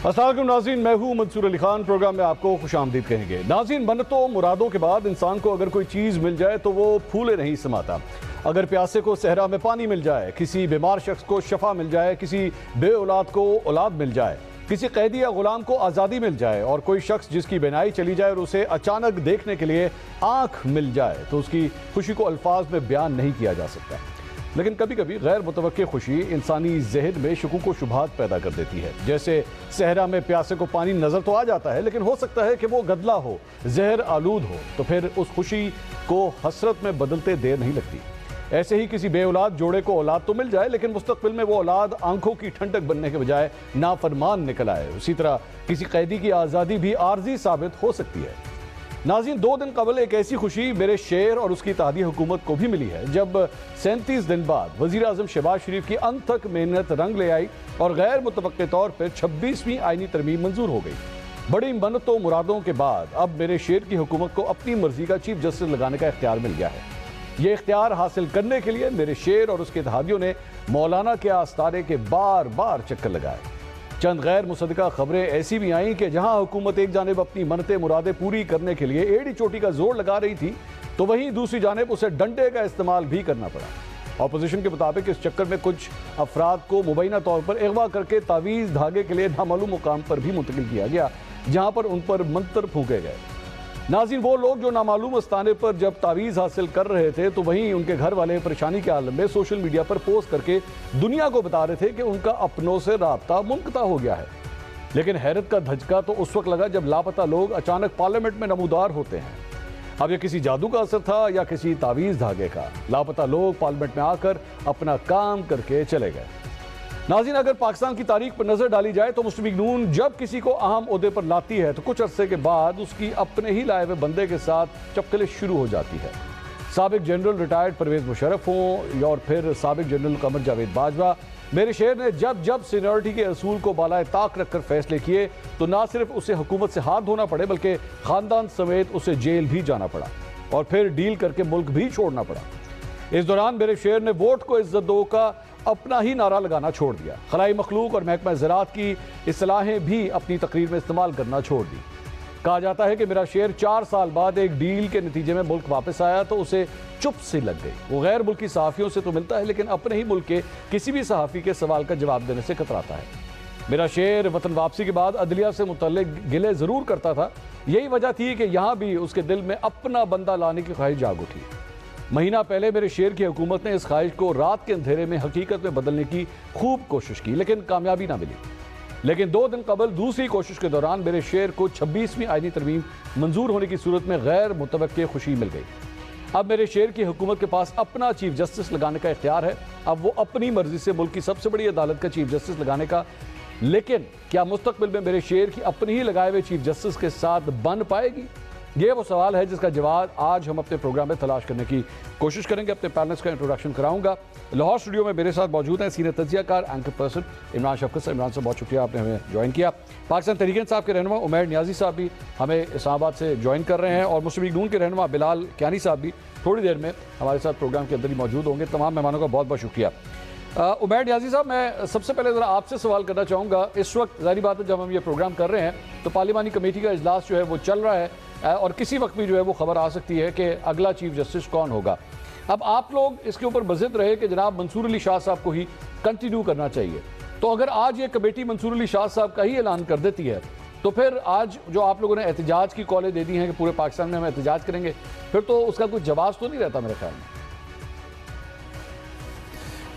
अस्सलामुअलैकुम नाज़रीन, मैं हूँ मंसूर अली खान। प्रोग्राम में आपको खुशामदीद कहेंगे। नाज़रीन, मन्नतों मुरादों के बाद इंसान को अगर कोई चीज़ मिल जाए तो वो फूले नहीं समाता। अगर प्यासे को सहरा में पानी मिल जाए, किसी बीमार शख्स को शफा मिल जाए, किसी बे औलाद को औलाद मिल जाए, किसी कैदी या गुलाम को आज़ादी मिल जाए और कोई शख्स जिसकी बेनाई चली जाए और उसे अचानक देखने के लिए आँख मिल जाए तो उसकी खुशी को अल्फाज में बयान नहीं किया जा सकता। लेकिन कभी कभी गैर मुतवक्के खुशी इंसानी जहन में शुकूक व शुबहात पैदा कर देती है। जैसे सहरा में प्यासे को पानी नज़र तो आ जाता है, लेकिन हो सकता है कि वो गदला हो, जहर आलूद हो, तो फिर उस खुशी को हसरत में बदलते देर नहीं लगती। ऐसे ही किसी बे औलाद जोड़े को औलाद तो मिल जाए, लेकिन मुस्तकबिल में वो औलाद आंखों की ठंडक बनने के बजाय नाफरमान निकल आए। उसी तरह किसी कैदी की आज़ादी भी आर्जी साबित हो सकती है। नाज़रीन, 2 दिन कबल एक ऐसी खुशी मेरे शेर और उसकी इत्तेहादी हुकूमत को भी मिली है जब 37 दिन बाद वज़ीर आज़म शहबाज शरीफ की अनथक मेहनत रंग ले आई और गैर मुतवक्के तौर पर 26वीं आईनी तरमीम मंजूर हो गई। बड़ी मन्नतों मुरादों के बाद अब मेरे शेर की हुकूमत को अपनी मर्जी का चीफ जस्टिस लगाने का इख्तियार मिल गया है। ये इख्तियार हासिल करने के लिए मेरे शेर और उसके इत्तेहादियों ने मौलाना के आस्तारे के बार बार चक्कर लगाए। चंद गैर मुसद्दिका खबरें ऐसी भी आईं कि जहां हुकूमत एक जानिब अपनी मन्नतें मुरादें पूरी करने के लिए एड़ी चोटी का जोर लगा रही थी, तो वहीं दूसरी जानिब उसे डंडे का इस्तेमाल भी करना पड़ा। ऑपोजिशन के मुताबिक इस चक्कर में कुछ अफराद को मुबैना तौर पर अगवा करके तावीज़ धागे के लिए नामालूम मुकाम पर भी मुंतकिल किया गया, जहां पर उन पर मंत्र फूके गए। नाज़रीन, वो लोग जो नामालूम स्थाने पर जब तावीज़ हासिल कर रहे थे, तो वहीं उनके घर वाले परेशानी के आलम में सोशल मीडिया पर पोस्ट करके दुनिया को बता रहे थे कि उनका अपनों से राब्ता मुनक़ता हो गया है। लेकिन हैरत का धचका तो उस वक्त लगा जब लापता लोग अचानक पार्लियामेंट में नमूदार होते हैं। अब यह किसी जादू का असर था या किसी तावीज़ धागे का, लापता लोग पार्लियामेंट में आकर अपना काम करके चले गए। नाज़रीन, अगर पाकिस्तान की तारीख पर नजर डाली जाए तो मुस्लिम लीग नून जब किसी को अहम ओहदे पर लाती है तो कुछ अरसे के बाद उसकी अपने ही लाए हुए बंदे के साथ चपकले शुरू हो जाती है। साबिक जनरल रिटायर्ड परवेज मुशर्रफ हों और फिर साबिक जनरल कमर जावेद बाजवा, मेरे शेर ने जब जब सीनियरिटी के असूल को बालाए ताक रखकर फैसले किए तो ना सिर्फ उसे हुकूमत से हाथ धोना पड़े बल्कि खानदान समेत उसे जेल भी जाना पड़ा और फिर डील करके मुल्क भी छोड़ना पड़ा। इस दौरान मेरे शेर ने वोट को इज्जत दो का अपना ही नारा लगाना छोड़ दिया। खलाई मखलूक और महकमा ज़राअत की इस्लाहें भी अपनी तकरीर में इस्तेमाल करना छोड़ दी। कहा जाता है कि मेरा शेर 4 साल बाद एक डील के नतीजे में मुल्क वापस आया तो उसे चुप सी लग गई। वो गैर मुल्की सहाफ़ियों से तो मिलता है, लेकिन अपने ही मुल्क के किसी भी सहाफ़ी के सवाल का जवाब देने से कतराता है। मेरा शेर वतन वापसी के बाद अदलिया से मुतल्लिक गिले ज़रूर करता था। यही वजह थी कि यहाँ भी उसके दिल में अपना बंदा लाने की ख्वाहिश जाग उठी। महीना पहले मेरे शेर की हुकूमत ने इस ख्वाहिश को रात के अंधेरे में हकीकत में बदलने की खूब कोशिश की, लेकिन कामयाबी ना मिली। लेकिन 2 दिन कबल दूसरी कोशिश के दौरान मेरे शेर को 26वीं आईनी तरमीम मंजूर होने की सूरत में गैर मुतवक्के खुशी मिल गई। अब मेरे शेर की हुकूमत के पास अपना चीफ जस्टिस लगाने का इख्तियार है। अब वो अपनी मर्जी से मुल्क की सबसे बड़ी अदालत का चीफ जस्टिस लगाने का, लेकिन क्या मुस्तकबिल में मेरे शेर की अपनी ही लगाए हुए चीफ जस्टिस के साथ बन पाएगी? ये वो सवाल है जिसका जवाब आज हम अपने प्रोग्राम में तलाश करने की कोशिश करेंगे। अपने पैनलिस्ट का इंट्रोडक्शन कराऊंगा। लाहौर स्टूडियो में मेरे साथ मौजूद हैं सीनियर तज्जियाकार एंकर पर्सन इमरान शफकत साहब। इमरान साहब, बहुत शुक्रिया आपने हमें ज्वाइन किया। पाकिस्तान तहरीक इंसाफ के रहनुमा उमैर नियाजी साहब भी हमें इस्लामाबाद से ज्वाइन कर रहे हैं और मुस्लिम लीग नून के रहनुमा बिलाल कियानी साहब भी थोड़ी देर में हमारे साथ प्रोग्राम के अंदर ही मौजूद होंगे। तमाम मेहमानों का बहुत बहुत शुक्रिया। उमैर नियाजी साहब, मैं सबसे पहले ज़रा आपसे सवाल करना चाहूँगा। इस वक्त ज़ाहिर बात है जब हम ये प्रोग्राम कर रहे हैं तो पार्लिमानी कमेटी का इजलास जो है वो चल रहा है और किसी वक्त भी जो है वो खबर आ सकती है कि अगला चीफ जस्टिस कौन होगा। अब आप लोग इसके ऊपर बज़िद रहे कि जनाब मंसूर अली शाह साहब को ही कंटिन्यू करना चाहिए, तो अगर आज ये कमेटी मंसूर अली शाह साहब का ही ऐलान कर देती है तो फिर आज जो आप लोगों ने एहतजाज की कॉलें दे दी हैं कि पूरे पाकिस्तान में हम एहतजाज करेंगे, फिर तो उसका कुछ जवाब तो नहीं रहता मेरे ख्याल में।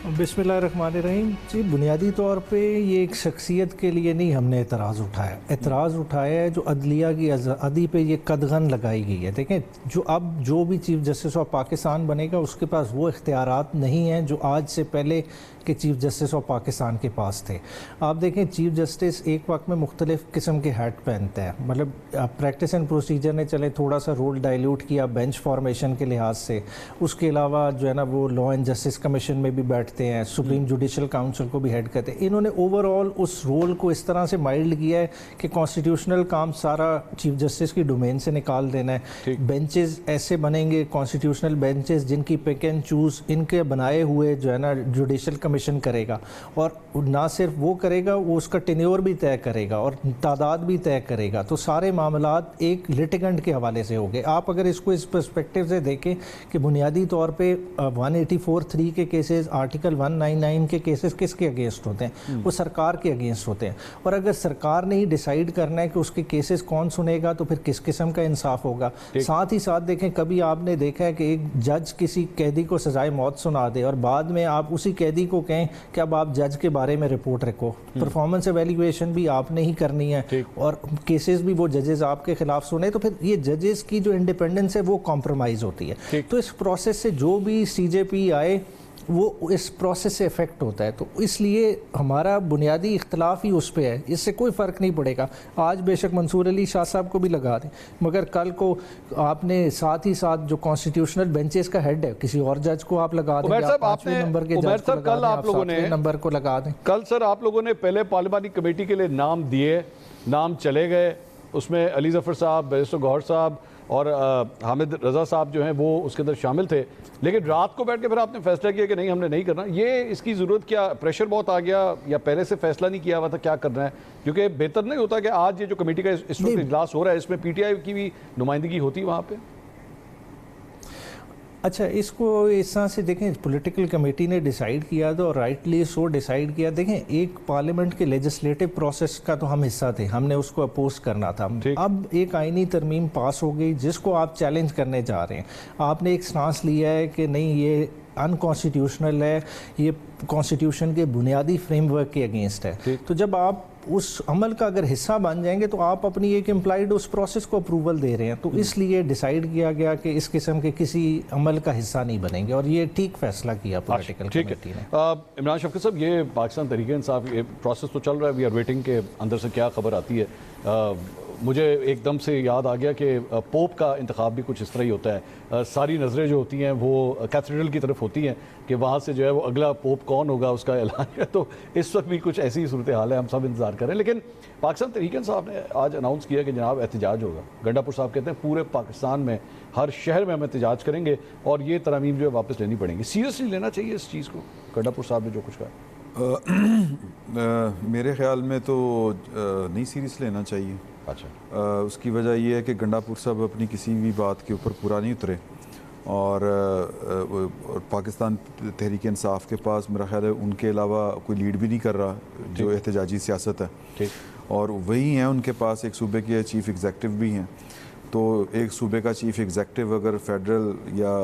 बिस्मिल्लाहिर्रहमानिर्रहीम जी, बुनियादी तौर पे ये एक शख्सियत के लिए नहीं हमने एतराज़ उठाया। एतराज़ उठाया है जो अदलिया की आज़ादी पे ये कदगन लगाई गई है। देखें, जो भी चीफ़ जस्टिस ऑफ पाकिस्तान बनेगा उसके पास वो इख्तियारात नहीं हैं जो आज से पहले के चीफ़ जस्टिस ऑफ पाकिस्तान के पास थे। आप देखें, चीफ़ जस्टिस एक वक्त में मुख्तलिफ़ किस्म के हैट पहनता है। मतलब प्रैक्टिस एंड प्रोसीजर ने चले थोड़ा सा रोल डाइल्यूट किया बेंच फॉर्मेशन के लिहाज से। उसके अलावा जो है ना वो लॉ एंड जस्टिस कमीशन में भी बैठते रखते हैं, सुप्रीम जुडिशल काउंसिल को भी हेड करते हैं। इन्होंने ओवरऑल उस रोल को इस तरह से माइल्ड किया है कि कॉन्स्टिट्यूशनल काम सारा चीफ जस्टिस की डोमेन से निकाल देना है। बेंचेस ऐसे बनेंगे, कॉन्स्टिट्यूशनल बेंचेस जिनकी पिक एंड चूज इनके बनाए हुए जो है ना जुडिशल कमीशन करेगा, और ना सिर्फ वो करेगा, वो उसका टेन्योर भी तय करेगा और तादाद भी तय करेगा। तो सारे मामलात एक लिटिगेंट के हवाले से हो गए। आप अगर इसको इस पर्सपेक्टिव से देखें कि बुनियादी तौर पे 184(3) के केसेस, आर्टिकल 199 के केसेस किसके अगेंस्ट होते हैं? वो सरकार के अगेंस्ट होते हैं। और अगर सरकार ने ही डिसाइड करना है कि उसके केसेस कौन सुनेगा, तो फिर किस किस्म का इंसाफ होगा? साथ ही साथ देखें, कभी आपने देखा है कि एक जज किसी कैदी को सजाए मौत सुना दे और बाद में आप उसी कैदी को कहें कि अब आप जज के बारे में रिपोर्ट रखो। परफॉर्मेंस एवेल्युएशन भी आपने ही करनी है और केसेस भी वो जजेस आपके खिलाफ सुने, तो फिर ये जजेस की जो इंडिपेंडेंस है वो कॉम्प्रोमाइज होती है। तो इस प्रोसेस से जो भी सीजेपी आए वो इस प्रोसेस से इफेक्ट होता है। तो इसलिए हमारा बुनियादी इख्तलाफ ही उस पे है, इससे कोई फ़र्क नहीं पड़ेगा। आज बेशक मंसूर अली शाह साहब को भी लगा दें, मगर कल को आपने साथ ही साथ जो कॉन्स्टिट्यूशनल बेंचेस का हेड है किसी और जज को आप लगा दें, आप 5वें नंबर के जज को लगा दें, आप 7वें नंबर को लगा दें। कल सर आप लोगों ने पहले पार्लिमानी कमेटी के लिए नाम दिए, नाम चले गए, उसमें अली जफ़र साहब, बैरिस्टर गौहर साहब और हामिद रज़ा साहब जो हैं वो उसके अंदर शामिल थे, लेकिन रात को बैठ के फिर आपने फैसला किया कि नहीं हमने नहीं करना। ये इसकी ज़रूरत क्या, प्रेशर बहुत आ गया या पहले से फैसला नहीं किया हुआ था, क्या करना है? क्योंकि बेहतर नहीं होता कि आज ये जो कमेटी का इस वक्त इजलास हो रहा है इसमें पीटीआई की भी नुमाइंदगी होती वहाँ पे? अच्छा, इसको इस तरह से देखें, पॉलिटिकल कमेटी ने डिसाइड किया तो राइटली सो डिसाइड किया। देखें, एक पार्लियामेंट के लेजिस्लेटिव प्रोसेस का तो हम हिस्सा थे, हमने उसको अपोज करना था। अब एक आईनी तरमीम पास हो गई जिसको आप चैलेंज करने जा रहे हैं। आपने एक स्टांस लिया है कि नहीं ये अनकॉन्स्टिट्यूशनल है, ये कॉन्स्टिट्यूशन के बुनियादी फ्रेमवर्क के अगेंस्ट है। तो जब आप उस अमल का अगर हिस्सा बन जाएंगे तो आप अपनी एक इम्प्लाइड उस प्रोसेस को अप्रूवल दे रहे हैं। तो इसलिए डिसाइड किया गया कि इस किस्म के किसी अमल का हिस्सा नहीं बनेंगे, और ये ठीक फैसला किया पॉलिटिकल कमेटी ने। इमरान शफकत साहब, ये पाकिस्तान तहरीक इंसाफ ये प्रोसेस तो चल रहा है, वी आर वेटिंग के अंदर से क्या खबर आती है। मुझे एकदम से याद आ गया कि पोप का इंतखाब भी कुछ इस तरह ही होता है। सारी नज़रें जो होती हैं वो कैथेड्रल की तरफ होती हैं कि वहाँ से जो है वो अगला पोप कौन होगा उसका ऐलान है। तो इस वक्त भी कुछ ऐसी ही सूरत हाल है, हम सब इंतज़ार करें। लेकिन पाकिस्तान तहरीक इंसाफ ने आज अनाउंस किया कि जनाब एहतजाज होगा। गंडापुर साहब कहते हैं पूरे पाकिस्तान में हर शहर में हम एहतजाज करेंगे और ये तरमीम जो है वापस लेनी पड़ेंगी। सीरियसली लेना चाहिए इस चीज़ को, गंडापुर साहब ने जो कुछ कहा? मेरे ख्याल में तो नहीं सीरियस लेना चाहिए। अच्छा, उसकी वजह यह है कि गंडापुर साहब अपनी किसी भी बात के ऊपर पूरा नहीं उतरे, और पाकिस्तान तहरीक इंसाफ के पास मेरा ख्याल है उनके अलावा कोई लीड भी नहीं कर रहा जो एहतजाजी सियासत है, और वही हैं उनके पास एक सूबे के चीफ़ एग्जेक्टिव भी हैं। तो एक सूबे का चीफ़ एग्जेक्टिव अगर फेडरल या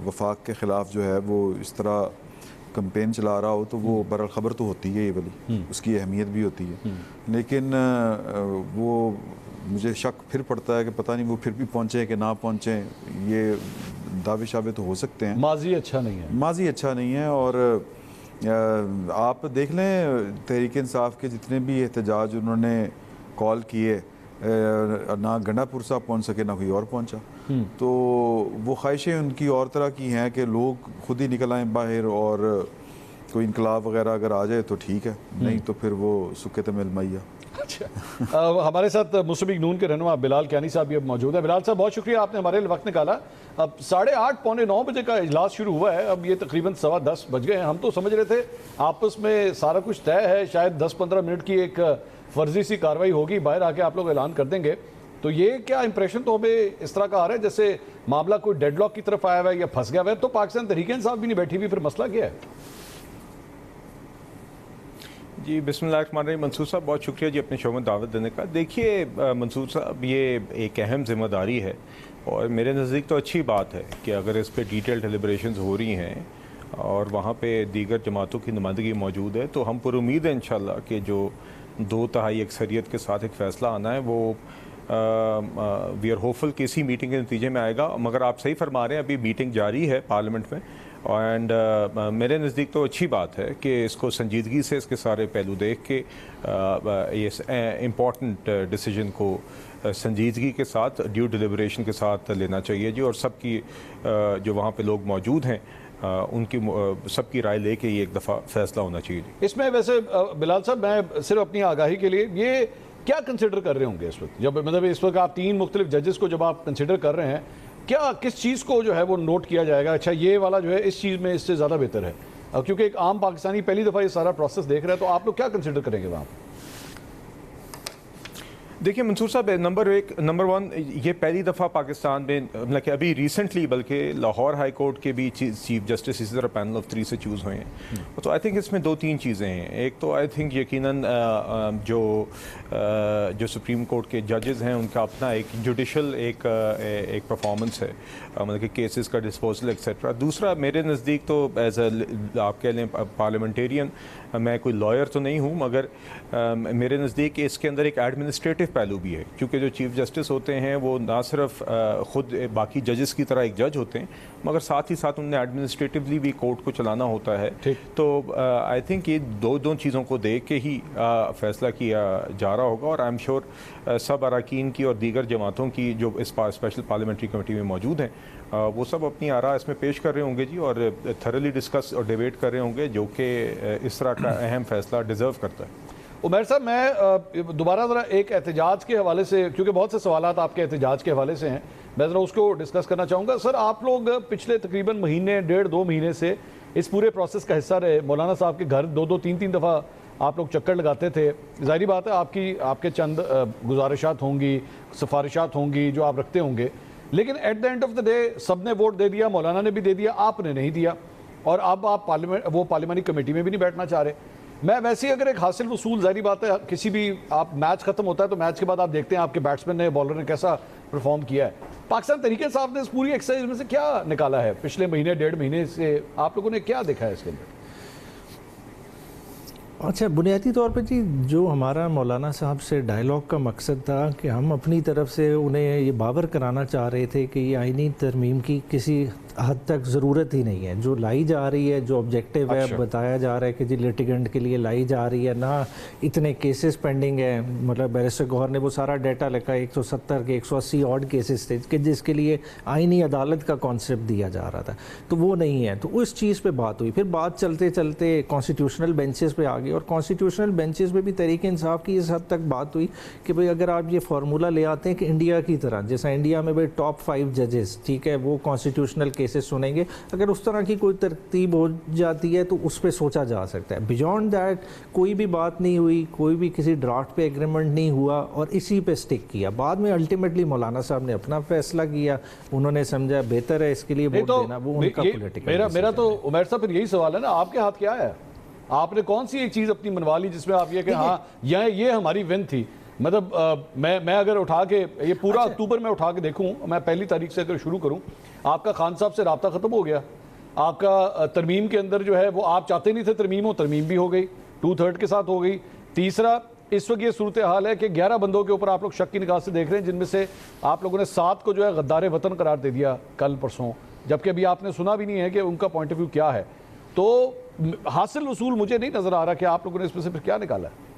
वफाक के ख़िलाफ़ जो है वो इस तरह कंपेन चला रहा हो तो वो बरल ख़बर तो होती है, ये वाली उसकी अहमियत भी होती है। लेकिन वो मुझे शक फिर पड़ता है कि पता नहीं वो फिर भी पहुँचे कि ना पहुँचे, ये दावे शावे तो हो सकते हैं। माजी अच्छा नहीं है, माजी अच्छा नहीं है। और आप देख लें तहरीक इंसाफ के जितने भी एहतजाज उन्होंने कॉल किए, ना गंडापुर साहब पहुँच सके ना कोई और पहुँचा। तो वो ख्वाहिशें उनकी और तरह की हैं कि लोग खुद ही निकल आएँ बाहर और कोई इनकलाब वगैरह अगर आ जाए तो ठीक है, नहीं तो फिर वो सुखे तमिल मैया। अच्छा, हमारे साथ मुस्लिम नून के रहनुमा बिलाल कियानी साहब भी अब मौजूद है। बिलाल साहब, बहुत शुक्रिया, आपने हमारे लिए वक्त निकाला। अब 8:30 पौने 9 बजे का इजलास शुरू हुआ है, अब ये तकरीबन 10:15 बज गए हैं। हम तो समझ रहे थे आपस में सारा कुछ तय है, शायद 10-15 मिनट की एक फर्जी सी कार्रवाई होगी, बाहर आके आप लोग ऐलान कर देंगे। तो ये क्या इंप्रेशन तो हमें इस तरह का आ रहा है जैसे मामला कोई डेडलॉक की तरफ आया हुआ है या फंस गया हुआ है। तो पाकिस्तान तहरीक इंसाफ भी नहीं बैठी हुई, फिर मसला क्या है? जी बिस्मिल्लाहिर्रहमानिर्रहीम। मंसूर साहब, बहुत शुक्रिया जी अपने शो में दावत देने का। देखिए मंसूर साहब, ये एक अहम जिम्मेदारी है और मेरे नज़दीक तो अच्छी बात है कि अगर इस पर डिटेल डेलिब्रेशंस हो रही हैं और वहाँ पे दीगर जमातों की नुमाइंदगी मौजूद है, तो हम पर उम्मीद है इंशाल्लाह कि जो 2/3 अक्सरियत के साथ एक फ़ैसला आना है वो वी आर होपफुल कि इसी मीटिंग के नतीजे में आएगा। मगर आप सही फरमा रहे हैं, अभी मीटिंग जारी है पार्लियामेंट में एंड मेरे नज़दीक तो अच्छी बात है कि इसको संजीदगी से इसके सारे पहलू देख के ये इम्पॉर्टेंट डिसीजन को संजीदगी के साथ ड्यू डिलिब्रेशन के साथ लेना चाहिए जी, और सबकी जो वहाँ पे लोग मौजूद हैं उनकी सबकी राय लेके ये एक दफ़ा फैसला होना चाहिए जी। इसमें वैसे बिलाल साहब, मैं सिर्फ अपनी आगाही के लिए ये क्या कंसिडर कर रहे होंगे इस वक्त, जब मतलब इस वक्त आप 3 मुख्तलिफ जजेस को जब आप कंसिडर कर रहे हैं, क्या किस चीज़ को जो है वो नोट किया जाएगा, अच्छा ये वाला जो है इस चीज़ में इससे ज़्यादा बेहतर है, क्योंकि एक आम पाकिस्तानी पहली दफ़ा ये सारा प्रोसेस देख रहा है, तो आप लोग क्या कंसिडर करेंगे वहाँ पर? देखिए मंसूर साहब, नंबर वन, ये पहली दफ़ा पाकिस्तान में मतलब कि अभी रिसेंटली बल्कि लाहौर हाई कोर्ट के भी चीफ जस्टिस इसी तरह पैनल ऑफ 3 से चूज़ हुए हैं। तो आई थिंक इसमें 2-3 चीज़ें हैं। एक तो आई थिंक यकीनन जो सुप्रीम कोर्ट के जजेस हैं उनका अपना एक जुडिशल एक परफॉर्मेंस है, मतलब कि केसेस का डिस्पोजल एक्सेट्रा। दूसरा, मेरे नज़दीक तो एज आप कह लें पार्लियामेंटेरियन, मैं कोई लॉयर तो नहीं हूँ, मगर मेरे नज़दीक इसके अंदर एक एडमिनिस्ट्रेटिव पहलू भी है, क्योंकि जो चीफ जस्टिस होते हैं वो ना सिर्फ ख़ुद बाकी जजेस की तरह एक जज होते हैं, मगर साथ ही साथ उन्हें एडमिनिस्ट्रेटिवली भी कोर्ट को चलाना होता है। तो आई थिंक ये दो चीज़ों को देख के ही फैसला किया जा रहा होगा, और आई एम श्योर सब अरकान की और दीगर जमातों की जो इस स्पेशल पार्लियामेंट्री कमेटी में मौजूद हैं वो सब अपनी आरा इसमें पेश कर रहे होंगे जी, और थरली डिस्कस और डिबेट कर रहे होंगे, जो कि इस तरह का अहम फैसला डिज़र्व करता है। उमैर साहब, मैं दोबारा ज़रा एक एहतजाज के हवाले से, क्योंकि बहुत से सवालात आपके एहतजाज के हवाले से हैं, मैं ज़रा उसको डिस्कस करना चाहूँगा। सर, आप लोग पिछले तकरीबन महीने 1.5-2 महीने से इस पूरे प्रोसेस का हिस्सा रहे। मौलाना साहब के घर 2-3 दफ़ा आप लोग चक्कर लगाते थे। ज़ाहिर बात है आपके चंद गुजारिशात होंगी, सिफारिशात होंगी जो आप रखते होंगे, लेकिन at the end of the day सब ने वोट दे दिया, मौलाना ने भी दे दिया, आपने नहीं दिया, और अब आप पार्लियामेंट्री कमेटी में भी नहीं बैठना चाह रहे। मैं वैसे ही अगर एक हासिल वसूल, जाहिर बात है किसी भी आप मैच खत्म होता है तो मैच के बाद आप देखते हैं आपके बैट्समैन ने, बॉलर ने कैसा परफॉर्म किया है। पाकिस्तान तहरीक इंसाफ ने इस पूरी एक्सरसाइज में से क्या निकाला है? पिछले महीने 1.5 महीने से आप लोगों ने क्या देखा है इसके अंदर? अच्छा, बुनियादी तौर पे जी जो हमारा मौलाना साहब से डायलॉग का मकसद था कि हम अपनी तरफ से उन्हें ये बावर कराना चाह रहे थे कि ये आईनी तरमीम की किसी हद तक ज़रूरत ही नहीं है। जो लाई जा रही है, जो ऑब्जेक्टिव है, बताया जा रहा है कि जी लिटिगेंट के लिए लाई जा रही है, ना इतने केसेस पेंडिंग है। मतलब बैरिस्टर गौहर ने वो सारा डाटा लिखा, 170 के 180 ऑड केसेस थे कि जिसके लिए आईनी अदालत का कॉन्सेप्ट दिया जा रहा था, तो वो नहीं है। तो उस चीज़ पे बात हुई, फिर बात चलते चलते कॉन्स्टिट्यूशनल बेंचेस पे आ गई, और कॉन्स्टिट्यूशनल बेंचेस पे भी तहरीक इंसाफ की इस हद तक बात हुई कि भाई अगर आप ये फार्मूला ले आते हैं कि इंडिया की तरह, जैसा इंडिया में भाई टॉप 5 जजेस, ठीक है, वो कॉन्स्टिट्यूशनल केसेस सुनेंगे, अगर उस तरह की कोई तरतीब हो जाती है तो उस पर सोचा जा सकता है। बियॉन्ड दैट कोई भी बात नहीं हुई, कोई भी किसी ड्राफ्ट पे एग्रीमेंट नहीं हुआ, और इसी पे स्टिक किया। बाद में अल्टीमेटली मौलाना साहब ने अपना फैसला किया, उन्होंने समझा बेहतर है इसके लिए वोट देना, वो उनका पॉलिटिकल। मेरा तो उमैर साहब फिर यही सवाल है ना, आपके हाथ क्या है? आपने कौन सी एक चीज़ अपनी मनवा ली जिसमें आप ये कि हाँ ये हमारी विन थी? मतलब मैं अगर उठा के ये पूरा अक्टूबर में उठा के देखूं, मैं पहली तारीख से अगर शुरू करूं, आपका खान साहब से राब्ता ख़त्म हो गया, आपका तरमीम के अंदर जो है वो आप चाहते नहीं थे तरमीम हो, तरमीम भी हो गई, 2/3 के साथ हो गई। तीसरा, इस वक्त ये सूरत हाल है कि 11 बंदों के ऊपर आप लोग शक की निगाह से देख रहे हैं, जिनमें से आप लोगों ने 7 को जो है गद्दार वतन करार दे दिया कल परसों, जबकि अभी आपने सुना भी नहीं है कि उनका पॉइंट ऑफ व्यू क्या है। तो हासिल वसूल मुझे नहीं नज़र आ रहा कि आप लोगों ने इसमें से फिर क्या निकाला है।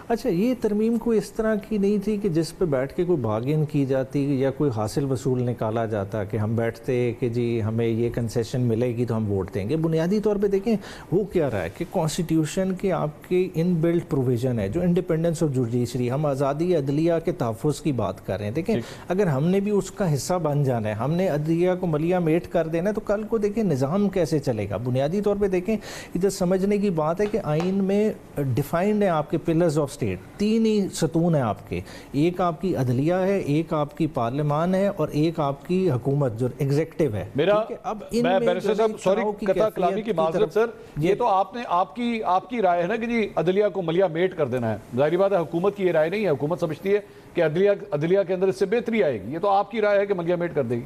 अच्छा, ये तरमीम कोई इस तरह की नहीं थी कि जिस पे बैठ के कोई बार्गेन की जाती या कोई हासिल वसूल निकाला जाता कि हम बैठते कि जी हमें ये कंसेशन मिलेगी तो हम वोट देंगे। बुनियादी तौर पे देखें वो क्या रहा है कि कॉन्स्टिट्यूशन के आपके इन बिल्ट प्रोविज़न है जो इंडिपेंडेंस ऑफ जुडिशरी, हम आज़ादी अदलिया के तहफ़्फ़ुज़ की बात कर रहे हैं। देखें, अगर हमने भी उसका हिस्सा बन जाना है, हमने अदलिया को मलिया मेट कर देना है, तो कल को देखें निज़ाम कैसे चलेगा। बुनियादी तौर पर देखें, इधर समझने की बात है कि आइन में डिफाइंड है आपके पिलर्स ऑफ स्टेट, 3 ही सतून है आपके, एक आपकी अदलिया है, एक आपकी पार्लियामान है, और एक आपकी हुकूमत जो एग्जीक्यूटिव है। मेरा अब मैं बैरिस्टर साहब सॉरी कता कलामी की माजरत सर, ये तो आपने आपकी राय है ना कि जी अदलिया को मलिया मेट कर देना है। जाहिर बात है हुकूमत की ये राय नहीं है, हुकूमत समझती है कि अदलिया के अंदर इससे बेहतरी आएगी, ये तो आपकी राय है कि मलिया मेट कर देगी।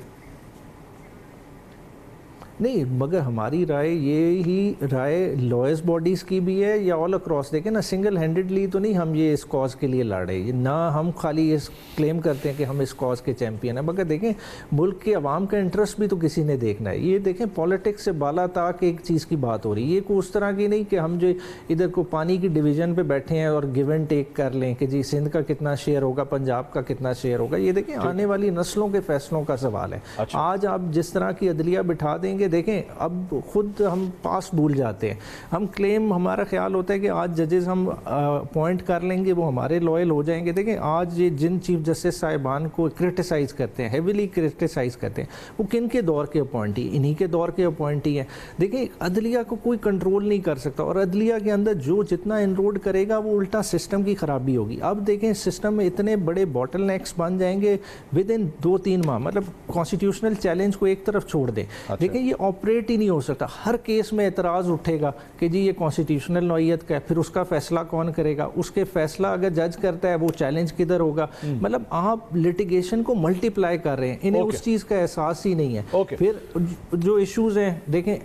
नहीं, मगर हमारी राय ये ही राय लॉयर्स बॉडीज़ की भी है या ऑल अक्रॉस। देखें ना, सिंगल हैंडेडली तो नहीं हम ये इस कॉज के लिए लड़े, ना हम खाली ये क्लेम करते हैं कि हम इस कॉज के चैम्पियन हैं, मगर देखें मुल्क के अवाम का इंटरेस्ट भी तो किसी ने देखना है। ये देखें पॉलिटिक्स से बाला तक एक चीज़ की बात हो रही है, ये कोई उस तरह की नहीं कि हम जो इधर को पानी की डिवीज़न पे बैठे हैं और गिव एंड टेक कर लें कि जी सिंध का कितना शेयर होगा, पंजाब का कितना शेयर होगा। ये देखें आने वाली नस्लों के फैसलों का सवाल है। अच्छा। आज आप जिस तरह की अदलिया बिठा देंगे, देखें अब खुद हम पास भूल जाते हैं। हम क्लेम, हमारा ख्याल होता है कि आज जजेस हम अपॉइंट कर लेंगे, वो हमारे लॉयल हो जाएंगे। देखें आज ये जिन चीफ जस्टिस साहिबान को क्रिटिसाइज़ करते हैं, हेविली क्रिटिसाइज़ करते हैं, वो किन के दौर के अपॉइंटी? इन्हीं के दौर के अपॉइंटी हैं। देखिए अदलिया को कोई कंट्रोल नहीं कर सकता, और अदलिया के अंदर जो जितना इनरोड करेगा वो उल्टा सिस्टम की खराबी होगी। अब देखें सिस्टम में इतने बड़े बॉटल नेक्स बन जाएंगे विद इन 2-3 माह, मतलब कॉन्स्टिट्यूशनल चैलेंज को एक तरफ छोड़ दें। देखिए ये ऑपरेट ही नहीं हो सकता। हर केस में एतराज़ उठेगा कि जी ये कॉन्स्टिट्यूशनल नौइयत का है, फिर उसका फैसला कौन करेगा? उसके फैसला अगर जज करता है वो चैलेंज किधर होगा? मतलब आप लिटिगेशन को मल्टीप्लाई कर रहे हैं, इन्हें उस चीज़ का एहसास ही नहीं है। फिर जो इश्यूज हैं, देखें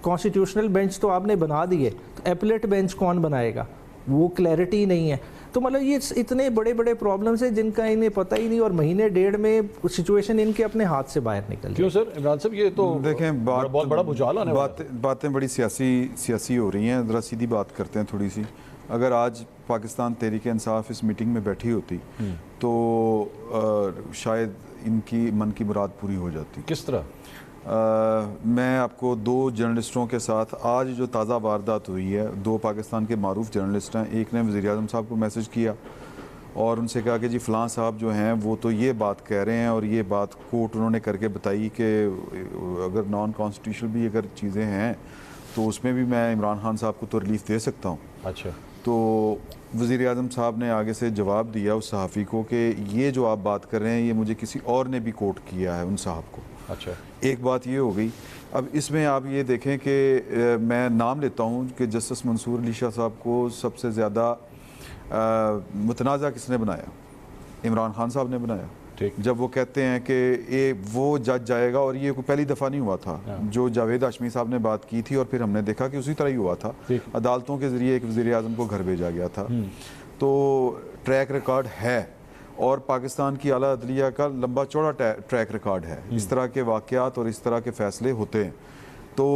कॉन्स्टिट्यूशनल बेंच तो आपने बना दिए, तो एपलेट बेंच कौन बनाएगा? वो क्लैरिटी नहीं है। तो मतलब ये इतने बड़े बड़े प्रॉब्लम्स हैं जिनका इन्हें पता ही नहीं, और महीने डेढ़ में सिचुएशन इनके अपने हाथ से बाहर निकल। क्यों सर इमरान साहब, ये तो देखें बहुत बड़ा भूचाल आने वाला है। बातें बड़ी सियासी हो रही हैं। ज़रा सीधी बात करते हैं थोड़ी सी। अगर आज पाकिस्तान तहरीक इंसाफ इस मीटिंग में बैठी होती तो शायद इनकी मन की मुराद पूरी हो जाती। किस तरह? मैं आपको 2 जर्नलिस्टों के साथ आज जो ताज़ा वारदात हुई है, 2 पाकिस्तान के मारूफ जर्नलिस्ट हैं। एक ने वज़ीर आज़म साहब को मैसेज किया और उनसे कहा कि जी फ़लाँ साहब जो हैं वो तो ये बात कह रहे हैं, और ये बात कोर्ट उन्होंने करके बताई कि अगर नॉन कॉन्स्टिट्यूशनल भी अगर चीज़ें हैं तो उसमें भी मैं इमरान खान साहब को तो रिलीफ दे सकता हूँ। अच्छा। तो वज़ीर आज़म साहब ने आगे से जवाब दिया उस सहाफ़ी को कि ये जो आप बात कर रहे हैं ये मुझे किसी और ने भी कोट किया है, उन साहब को। अच्छा। एक बात ये हो गई। अब इसमें आप ये देखें कि मैं नाम लेता हूँ कि जस्टिस मंसूर अली शाह साहब को सबसे ज़्यादा मुतनाज़ा किसने बनाया? इमरान खान साहब ने बनाया। ठीक। जब वो कहते हैं कि ये वो जज जाएगा, और ये कोई पहली दफ़ा नहीं हुआ था, जो जावेद हाशमी साहब ने बात की थी और फिर हमने देखा कि उसी तरह ही हुआ था। अदालतों के ज़रिए एक वज़ीर आज़म को घर भेजा गया था। तो ट्रैक रिकॉर्ड है, और पाकिस्तान की आला अदलिया का लंबा चौड़ा ट्रैक रिकॉर्ड है। इस तरह के वाक़यात और इस तरह के फ़ैसले होते हैं। तो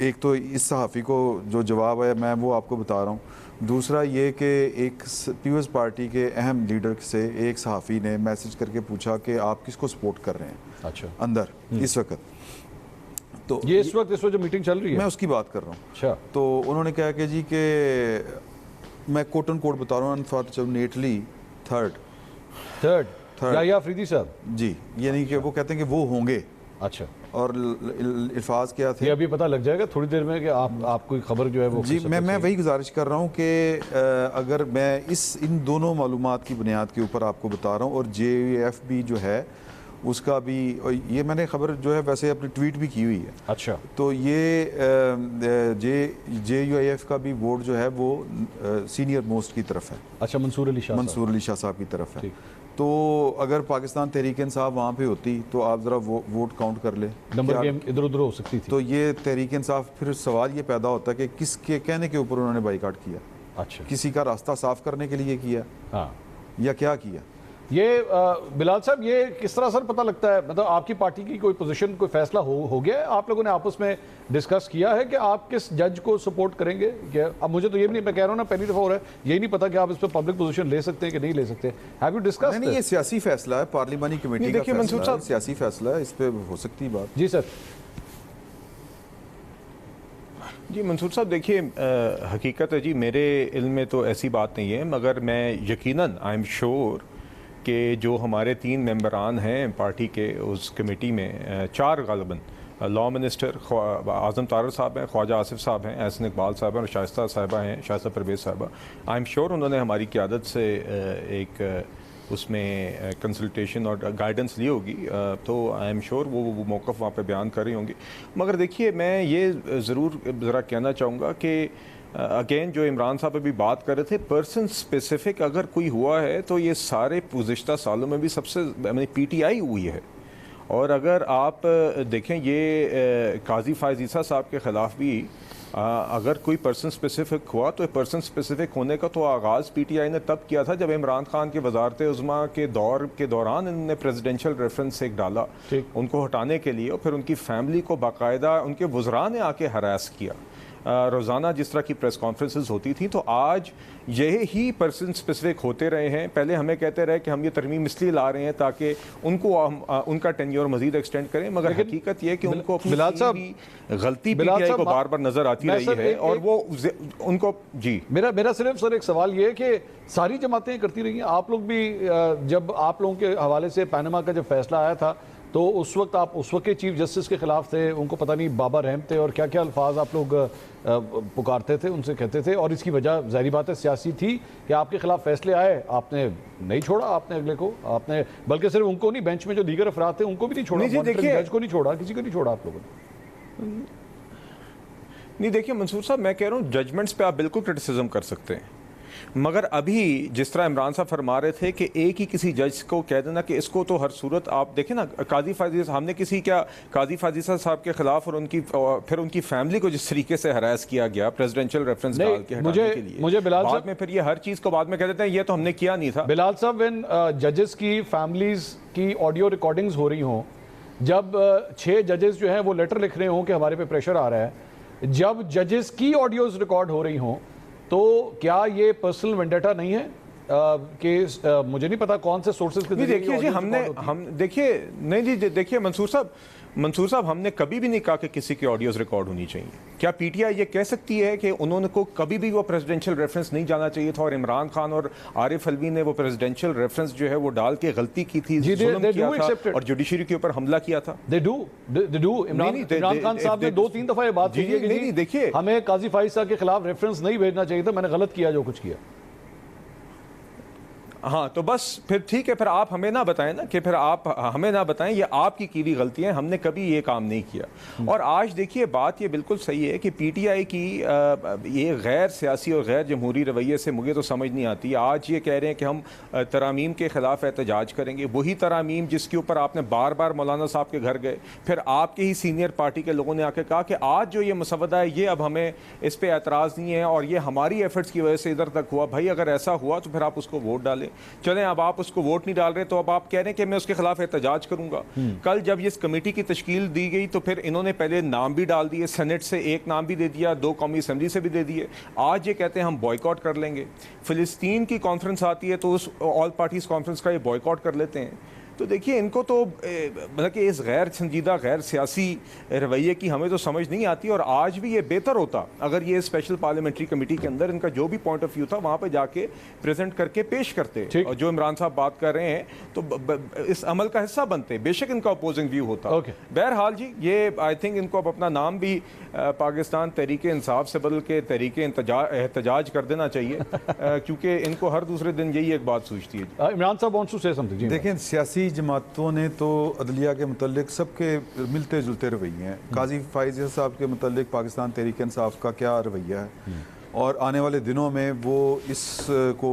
एक तो इस सहाफ़ी को जो जवाब है मैं वो आपको बता रहा हूँ। दूसरा ये कि एक पीपल्स पार्टी के अहम लीडर से एक सहाफ़ी ने मैसेज करके पूछा कि आप किसको सपोर्ट कर रहे हैं। अच्छा। अंदर इस वक्त, तो ये इस वक्त जो मीटिंग चल रही है मैं उसकी बात कर रहा हूँ। अच्छा। तो उन्होंने कहा कि जी कि मैं कोट एंड कोट बता रहा हूँ, अनफॉर्चुनेटली थर्ड या अफरीदी साहब जी, यानी कि वो कहते हैं कि वो होंगे। अच्छा। और अल्फाज क्या थे ये अभी पता लग जाएगा थोड़ी देर में कि आप कोई खबर जो है वो जी। मैं वही गुजारिश कर रहा हूँ कि अगर मैं इन दोनों मालूमात की बुनियाद के ऊपर आपको बता रहा हूँ, और JUF भी जो है उसका भी, ये मैंने खबर जो है वैसे अपनी ट्वीट भी की हुई है। अच्छा। तो ये JUF का भी वोट जो है वो सीनियर मोस्ट की तरफ है। अच्छा, मंसूर अली शाह साहब की तरफ है। तो अगर पाकिस्तान तहरीक इंसाफ वहाँ पे होती तो आप ज़रा वोट काउंट कर ले, नंबर गेम इधर उधर हो सकती थी। तो ये तहरीक इंसाफ, फिर सवाल ये पैदा होता कि किसके कहने के ऊपर उन्होंने बाइकाट किया। अच्छा। किसी का रास्ता साफ करने के लिए किया, हाँ, या क्या किया? ये बिलाल साहब, ये किस तरह सर पता लगता है? मतलब आपकी पार्टी की कोई पोजीशन, कोई फैसला हो गया है? आप लोगों ने आपस में डिस्कस किया है कि आप किस जज को सपोर्ट करेंगे? क्या अब मुझे तो ये भी नहीं, मैं कह रहा हूँ ना, पहली दफ़ा हो रहा है, यही नहीं पता कि आप इस पर पब्लिक पोजीशन ले सकते हैं कि नहीं ले सकते। Have you discuss? नहीं, ये सियासी फैसला है, पार्लिमानी कमेटी का फैसला है, सियासी फैसला है, इस पर हो सकती है बात। जी सर। जी मंसूर साहब, देखिए हकीकत है जी, मेरे इल्म में तो ऐसी बात नहीं है, मगर मैं यकीनन आई एम श्योर कि जो हमारे 3 मेंबरान हैं पार्टी के उस कमेटी में, 4 गालिबन लॉ मिनिस्टर आज़म तारर साहब हैं, ख्वाजा आसिफ साहब हैं, एहसन इकबाल साहब हैं और शाइस्ता साहिबा हैं, शाइस्ता परवेज़ साहिबा। आई एम श्योर उन्होंने हमारी क़यादत से एक उसमें कंसल्टेशन और गाइडेंस ली होगी, तो आई एम श्योर वो मौक़िफ़ वहाँ पे बयान कर रही होंगी। मगर देखिए, मैं ये ज़रूर ज़रा कहना चाहूँगा कि अगेन जो इमरान साहब अभी बात कर रहे थे, पर्सन स्पेसिफिक अगर कोई हुआ है तो ये सारे गुज़िश्ता सालों में भी सबसे PTI हुई है, और अगर आप देखें ये काजी फायज़ ईसा साहब के ख़िलाफ़ भी अगर कोई पर्सन स्पेसिफिक हुआ तो पर्सन स्पेसिफिक होने का तो आगाज़ पीटीआई ने तब किया था जब इमरान खान की वजारत उज़्मा के दौरान इन्होंने प्रेसिडेंशियल रेफरेंस एक डाला उनको हटाने के लिए, और फिर उनकी फैमिली को बाकायदा उनके वज़रा ने आके हरास किया। रोज़ाना जिस तरह की प्रेस कॉन्फ्रेंसेस होती थी, तो आज यही पर्सन स्पेसिफिक होते रहे हैं। पहले हमें कहते रहे कि हम ये तरमीम इसलिए ला रहे हैं ताकि उनको उनका टेन्योर मज़ीद एक्सटेंड करें, मगर हकीकत ये कि उनको अपनी गलती पीटीआई को बार बार नज़र आती रही है और वो उनको जी मेरा सिर्फ सर एक सवाल ये है कि सारी जमातें करती रही हैं, आप लोग भी जब आप लोगों के हवाले से पैनमा का जब फैसला आया था तो उस वक्त आप उस वक्त के चीफ जस्टिस के खिलाफ थे, उनको पता नहीं बाबा रहम थे और क्या क्या अल्फाज आप लोग पुकारते थे, उनसे कहते थे, और इसकी वजह ज़ाहिर बात है सियासी थी कि आपके खिलाफ फैसले आए, आपने नहीं छोड़ा, आपने अगले को आपने बल्कि सिर्फ उनको नहीं, बेंच में जो दीगर अफराद थे उनको भी नहीं छोड़ा, बेंच को नहीं छोड़ा, किसी को नहीं छोड़ा आप लोगों ने। नहीं देखिए मंसूर साहब, मैं कह रहा हूँ जजमेंट्स पे आप बिल्कुल क्रिटिसिज्म कर सकते हैं, मगर अभी जिस तरह इमरान साहब फरमा रहे थे कि एक ही किसी जज को कह देना कि इसको तो हर सूरत आप देखें ना, काजी फायज़ हमने किसी क्या काजी फायज़ साहब के खिलाफ और फिर उनकी फैमिली को जिस तरीके से हरास किया गया प्रेसिडेंशियल रेफरेंस डाल के हटाने के लिए, मुझे बिलाल बाद में फिर ये हर चीज़ को बाद में कह देते हैं ये तो हमने किया नहीं था। बिलाल साहब, व्हेन जजेस की फैमिलीज की ऑडियो रिकॉर्डिंग्स हो रही हों, जब 6 जजेस जो हैं वो लेटर लिख रहे हों कि हमारे पे प्रेशर आ रहा है, जब जजेस की ऑडियोज रिकॉर्ड हो रही हों, तो क्या ये पर्सनल वेंडेटा नहीं है कि मुझे नहीं पता कौन से सोर्सेज के जरिए देखिए जी हम देखिए नहीं जी देखिए मंसूर साहब हमने कभी भी नहीं कहा कि किसी की ऑडियोज रिकॉर्ड होनी चाहिए। क्या पीटीआई ये कह सकती है कि उन्होंने को कभी भी वो प्रेसिडेंशियल रेफरेंस नहीं जाना चाहिए था और इमरान खान और आरिफ अलवी ने वो प्रेसिडेंशियल रेफरेंस जो है वो डाल के गलती की थी, जुल्म किया था और जुडिशरी के ऊपर हमला किया था? दे डू इमरान खान साहब ने 2-3 दफा ये बात कही है कि नहीं देखिए हमें काजी फायज़ साहब के खिलाफ रेफरेंस नहीं भेजना चाहिए था, मैंने गलत किया जो कुछ किया। हाँ तो बस फिर ठीक है, फिर आप हमें ना बताएं ना कि फिर आप हमें ना बताएं ये आपकी की हुई गलतियां, हमने कभी ये काम नहीं किया। और आज देखिए बात ये बिल्कुल सही है कि पीटीआई की ये गैर सियासी और गैर जमहूरी रवैये से मुझे तो समझ नहीं आती। आज ये कह रहे हैं कि हम तरामीम के खिलाफ एहतजाज करेंगे, वही तरामीम जिसके ऊपर आपने बार बार मौलाना साहब के घर गए, फिर आपके ही सीनियर पार्टी के लोगों ने आके कहा कि आज जो ये मसवदा है ये अब हमें इस पर एतराज़ नहीं है और ये हमारी एफर्ट्स की वजह से इधर तक हुआ। भाई अगर ऐसा हुआ तो फिर आप उसको वोट डालें। चलें अब आप उसको वोट नहीं डाल रहे तो अब आप कह रहे हैं कि मैं उसके खिलाफ एहतजाज करूंगा। कल जब इस कमेटी की तश्कील दी गई तो फिर इन्होंने पहले नाम भी डाल दिए, सेनेट से एक नाम भी दे दिया, 2 कौमी असेंबली से भी दे दिए। आज ये कहते हैं हम बॉयकॉट कर लेंगे। फिलिस्तीन की कॉन्फ्रेंस आती है तो उस ऑल पार्टीज कॉन्फ्रेंस का ये बॉयकॉट कर लेते हैं। तो देखिए इनको तो मतलब कि इस गैर संजीदा गैर सियासी रवैये की हमें तो समझ नहीं आती। और आज भी ये बेहतर होता अगर ये स्पेशल पार्लियामेंट्री कमेटी के अंदर इनका जो भी पॉइंट ऑफ व्यू था वहाँ पे जाके प्रेजेंट करके पेश करते, और जो इमरान साहब बात कर रहे हैं तो इस अमल का हिस्सा बनते, बेशक इनका अपोजिंग व्यू होता। बहरहाल जी ये आई थिंक इनको अब अपना नाम भी पाकिस्तान तहरीक इंसाफ से बदल के तहरीक एहतजाज कर देना चाहिए क्योंकि इनको हर दूसरे दिन यही एक बात सूझती है। इमरान साहब वांट्स टू से समथिंग। देखिए सियासी जमातों ने तो अदलिया के मुतल्लिक सबके मिलते जुलते रवैये हैं। काजी फायज़ साहब के मुतल्लिक पाकिस्तान तहरीक इंसाफ का क्या रवैया है और आने वाले दिनों में वो इसको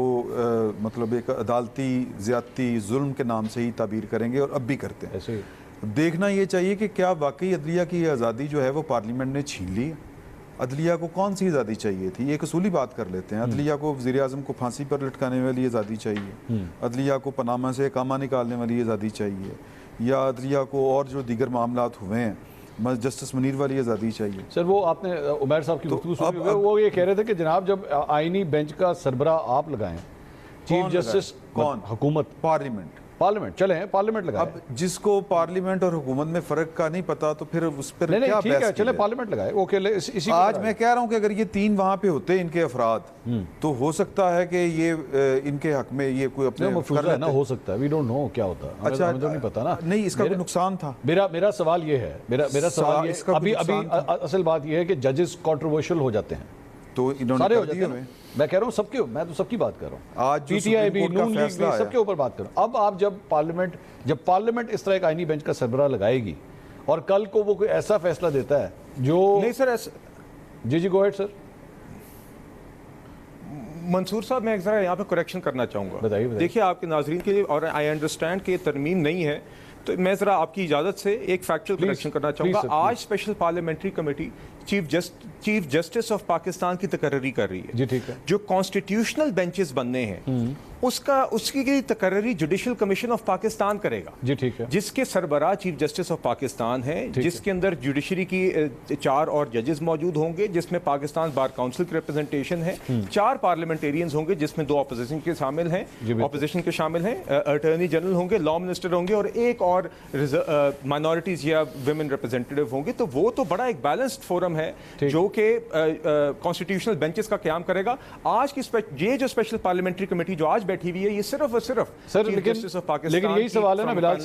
मतलब एक अदालती ज़्यादती जुल्म के नाम से ही ताबीर करेंगे और अब भी करते हैं। ऐसे देखना ये चाहिए कि क्या वाकई अदलिया की आज़ादी जो है वो पार्लियामेंट ने छीन ली। अदलिया को कौन सी आज़ादी चाहिए थी, एक असूली बात कर लेते हैं। अदलिया को वज़ीर आज़म को फांसी पर लटकाने वाली आज़ादी चाहिए, अदलिया को पनामा से कामा निकालने वाली आज़ादी चाहिए, या अदलिया को और जो दीगर मामलात हुए हैं जस्टिस मुनीर वाली आज़ादी चाहिए? सर वो आपने उमर साहब की गुफ्तगू सुनी, वो ये कह रहे थे कि जनाब जब आईनी बेंच का सरबरा आप लगाएं, चीफ जस्टिस कौन? हुकूमत, पार्लियामेंट चले हैं, पार्लियामेंट लगाए। अब जिसको पार्लियामेंट और हुकूमत में फर्क का नहीं पता तो फिर उस पर नहीं, क्या ठीक है, चले पार्लियामेंट लगाए। ओके इसी आज मैं कह रहा हूं कि अगर ये 3 वहां पे होते इनके अफराद तो हो सकता है कि ये इनके हक में ये कोई अपने मफरूज़ा है ना, हो सकता है, वी डोंट नो क्या होता है। अच्छा हमें तो नहीं पता ना, नहीं इसका कोई नुकसान था। मेरा सवाल ये है, मेरा सवाल ये अभी असल बात ये है कि जजेस कंट्रोवर्शियल हो जाते हैं तो इन्होंने सारे हो जाते हैं। मैं कह रहा हूँ सबके, मैं तो सबकी बात कर रहा हूँ, आज पीटीआई भी, नून लीग भी, सबके ऊपर बात कर रहा हूँ। अब आप जब पार्लियामेंट इस तरह एक आईनी बेंच का सरबराह लगाएगी और कल को वो कोई ऐसा फैसला देता है जो नहीं सर जी गो अहेड सर। मंसूर साहब मैं एक जरा यहाँ पे करेक्शन करना चाहूँगा। बताइए। देखिए आपके नाजरीन के लिए, और आई अंडरस्टैंड कि तरमीम नहीं है तो मैं ज़रा आपकी इजाज़त से एक फैक्चुअल करेक्शन करना चाहूँगा। sir, आज special parliamentary committee chief justice of Pakistan की तकर्री कर रही है। जी ठीक है। जो कॉन्स्टिट्यूशनल बेंचेस बनने हैं उसकी तकर्री जुडिशल कमीशन ऑफ पाकिस्तान करेगा। जी ठीक है। जिसके सरबराह चीफ जस्टिस ऑफ पाकिस्तान है, जिसके अंदर जुडिशरी की 4 और जजेस मौजूद होंगे, जिसमें पाकिस्तान बार काउंसिल की रिप्रेजेंटेशन है, 4 पार्लियामेंटेरियंस होंगे जिसमें 2 अपोजिशन के शामिल हैं, अपोजिशन के शामिल हैं, अटॉर्नी जनरल होंगे, लॉ मिनिस्टर होंगे और एक और माइनॉरिटीज या विमेन रिप्रेजेंटेटिव होंगे। तो वो तो बड़ा एक बैलेंस्ड फोरम है जो कि कॉन्स्टिट्यूशनल बेंचेस का क्याम करेगा। आज की ये जो स्पेशल पार्लियामेंट्री कमेटी जो आज बैठी हुई है, ये सिर्फ और सिर्फ सर लेकिन यही सवाल है ना बिलाल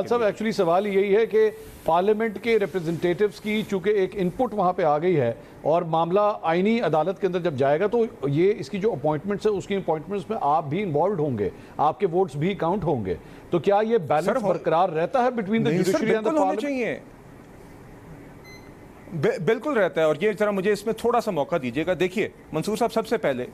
साहब, एक्चुअली सवाल यही है कि पार्लियामेंट के रिप्रेजेंटेटिव्स की चूंकि एक इनपुट वहां पे आ गई है और मामला आईनी अदालत के अंदर जब जाएगा तो ये इसकी जो अपॉइंटमेंट्स है उसकी अपॉइंटमेंट्स में आप भी इन्वॉल्व होंगे, आपके वोट्स भी काउंट होंगे। तो क्या ये बैलेंस बरकरार रहता है between the judiciary and the parliament? बिल्कुल रहता है। और ये जरा मुझे इसमें थोड़ा सा मौका दीजिएगा। देखिए मंसूर साहब, सबसे पहले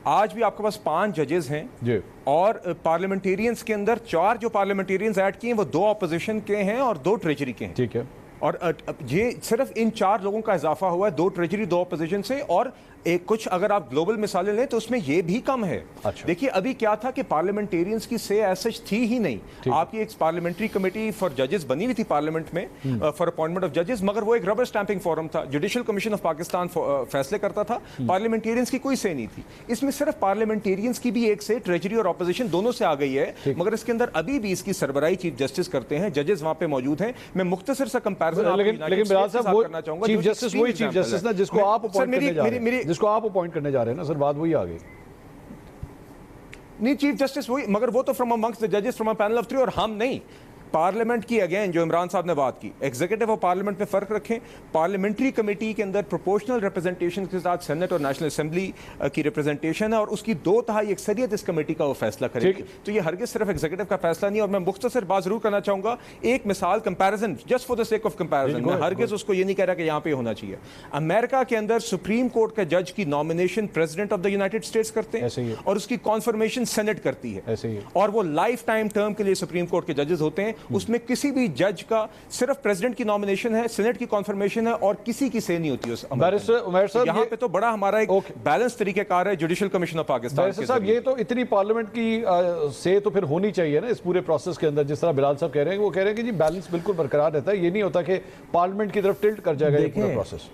आज भी आपके पास 5 जजेस हैं जी, और पार्लियामेंटेरियंस के अंदर 4 जो पार्लियामेंटेरियंस ऐड किए हैं वो 2 अपोजिशन के हैं और 2 ट्रेजरी के हैं। ठीक है। और ये सिर्फ इन 4 लोगों का इजाफा हुआ है, 2 ट्रेजरी 2 अपोजिशन से। और एक कुछ अगर आप ग्लोबल मिसालें लें तो उसमें ये भी कम है। अच्छा। देखिए अभी क्या था कि पार्लियामेंटेरियंस की से ऐसा थी ही नहीं। आपकी एक पार्लियामेंट्री कमेटी फॉर जजेस बनी हुई थी पार्लियामेंट में फॉर अपॉइंटमेंट ऑफ जजेस, मगर वो एक रबर स्टैंपिंग फोरम था। जुडिशल कमीशन ऑफ पाकिस्तान फैसले करता था, पार्लियामेंटेरियंस की कोई से नहीं थी। इसमें सिर्फ पार्लियामेंटेरियंस की भी एक से, ट्रेजरी और ऑपोजिशन दोनों से आ गई है, मगर इसके अंदर अभी भी इसकी सरबराही चीफ जस्टिस करते हैं, जजेस वहां पे मौजूद हैं। मैं मुख्तसर सा कंपैरिजन लेकिन बिलाल साहब वो चीफ जस्टिस वही चीफ जस्टिस ना जिसको आप अपॉइंट करने जा रहे हैं, जिसको आप अपॉइंट करने जा रहे हैं ना सर, बात वही आ गई। नहीं, चीफ जस्टिस वही, मगर वो तो फ्रॉम अमंग्स्ट द जजेस फ्रॉम अ पैनल ऑफ 3 और हम नहीं। पार्लियामेंट की अगेन जो इमरान साहब ने बात की, एग्जीक्यूटिव और पार्लियामेंट में फर्क रखें। पार्लियामेंट्री कमेटी के अंदर प्रोपोर्शनल रिप्रेजेंटेशन के साथ सेनेट और नेशनल असेंबली की रिप्रेजेंटेशन है और उसकी 2/3 अक्सरियत इस कमेटी का वो फैसला करेगी। तो ये हरगिज सिर्फ एग्जीक्यूटिव का फैसला नहीं। और मैं मुख्तसर बात जरूर करना चाहूंगा, एक मिसाल comparison just for the sake of comparison, मैं हरगिज उसको ये नहीं कह रहा कि यहाँ पे होना चाहिए। अमेरिका के अंदर सुप्रीम कोर्ट का जज की nomination president of the United states करते हैं और उसकी कॉन्फर्मेशन सेनेट करती है, और वो लाइफ टाइम टर्म के लिए सुप्रीम कोर्ट के जजेस होते हैं। उसमें किसी जज का सिर्फ प्रेसिडेंट की नॉमिनेशन है, सेनेट की कॉन्फर्मेशन है और किसी की से नहीं होती उस अमल में। यहाँ पे तो बड़ा हमारा एक बैलेंस तरीकेकार है जुडिशल कमीशन ऑफ पाकिस्तान के साहब। ये तो इतनी पार्लियामेंट की से तो फिर होनी चाहिए ना इस पूरे प्रोसेस के अंदर, जिस तरह बिलाल साहब कह रहे हैं, वो कह रहे हैं कि जी बैलेंस बिल्कुल बरकरार रहता है, ये नहीं होता कि पार्लियामेंट की तरफ टिल्ट कर जाएगा ये पूरा प्रोसेस।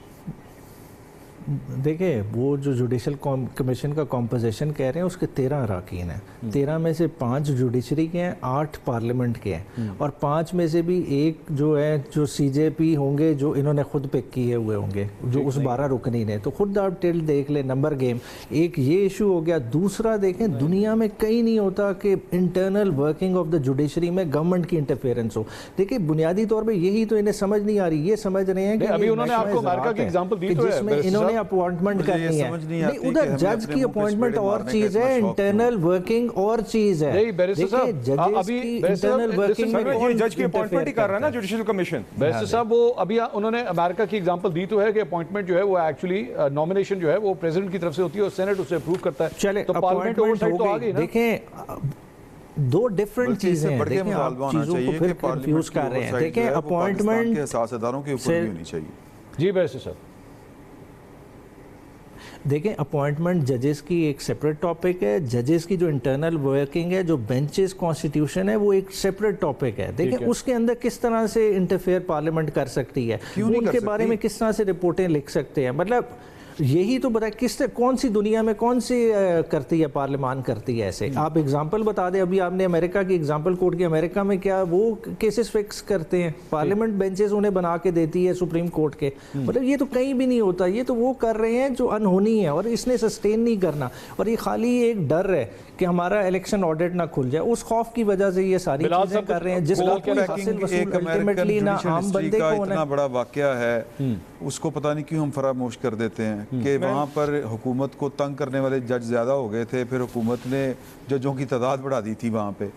देखिए वो जो जुडिशल कमीशन का कॉम्पोजिशन कह रहे हैं उसके 13 अरकान हैं, 13 में से 5 जुडिशरी के हैं, 8 पार्लियामेंट के हैं और 5 में से भी एक जो है जो सीजेपी होंगे जो इन्होंने खुद पिक किए हुए होंगे, जो उस 12 रुकनी ने। तो खुद आप टिल्ट देख ले, नंबर गेम। एक ये इशू हो गया। दूसरा देखें, दुनिया में कहीं नहीं होता कि internal working of the judiciary में गवर्नमेंट की इंटरफेरेंस हो। देखिए बुनियादी तौर पर यही तो इन्हें समझ नहीं आ रही। ये समझ रहे हैं कि अभी उन्होंने आपको अमेरिका की एग्जांपल दी तो है, इन्होंने अपॉइंटमेंट करनी है। नहीं, उधर जज की अपॉइंटमेंट और चीज है, इंटरनल वर्किंग और चीज है। नहीं बैरिस्टर साहब, अभी इंटरनल वर्किंग में जज की अपॉइंटमेंट ही कर रहा है ना जुडिशल कमीशन। बैरिस्टर साहब वो अभी उन्होंने अमेरिका की एग्जांपल दी तो है कि अपॉइंटमेंट जो है वो एक्चुअली नॉमिनेशन जो है वो प्रेसिडेंट की तरफ से होती है और सेनेट उसे अप्रूव करता है। चले तो पार्लियामेंट ओवरसाइट तो आ गई ना। देखें दो डिफरेंट चीजें हैं। देखिए आप चीजों को फिर कंफ्यूज कर रहे हैं। देखें अपॉइंटमेंट के सियासतदानों के ऊपर भी होनी चाहिए। जी बैरिस्टर साहब, देखें अपॉइंटमेंट जजेस की एक सेपरेट टॉपिक है, जजेस की जो इंटरनल वर्किंग है, जो बेंचेस कॉन्स्टिट्यूशन है, वो एक सेपरेट टॉपिक है। देखें उसके अंदर किस तरह से इंटरफेयर पार्लियामेंट कर सकती है, उनके बारे में किस तरह से रिपोर्टें लिख सकते हैं। मतलब यही तो बता किस कौन सी दुनिया में कौन सी करती है पार्लियामान करती है ऐसे। आप एग्जांपल बता दें, अभी आपने अमेरिका की एग्जांपल कोट की, अमेरिका में क्या वो केसेस फिक्स करते हैं, पार्लियामेंट बेंचेस उन्हें बना के देती है सुप्रीम कोर्ट के। मतलब ये तो कहीं भी नहीं होता। ये तो वो कर रहे हैं जो अनहोनी है और इसने सस्टेन नहीं करना। और ये खाली एक डर है कि हमारा इलेक्शन ऑडिट ना खुल जाए, उस खौफ की वजह से ये सारी चीजें कर रहे हैं जिसका अल्टीमेटली ना आम बंदे को इतना बड़ा वाकया है, उसको पता नहीं क्यों हम फरामोश कर देते हैं कि वहाँ पर हुकूमत को तंग करने वाले जज ज़्यादा हो गए थे, फिर हुकूमत ने जजों की तादाद बढ़ा दी थी वहाँ पे।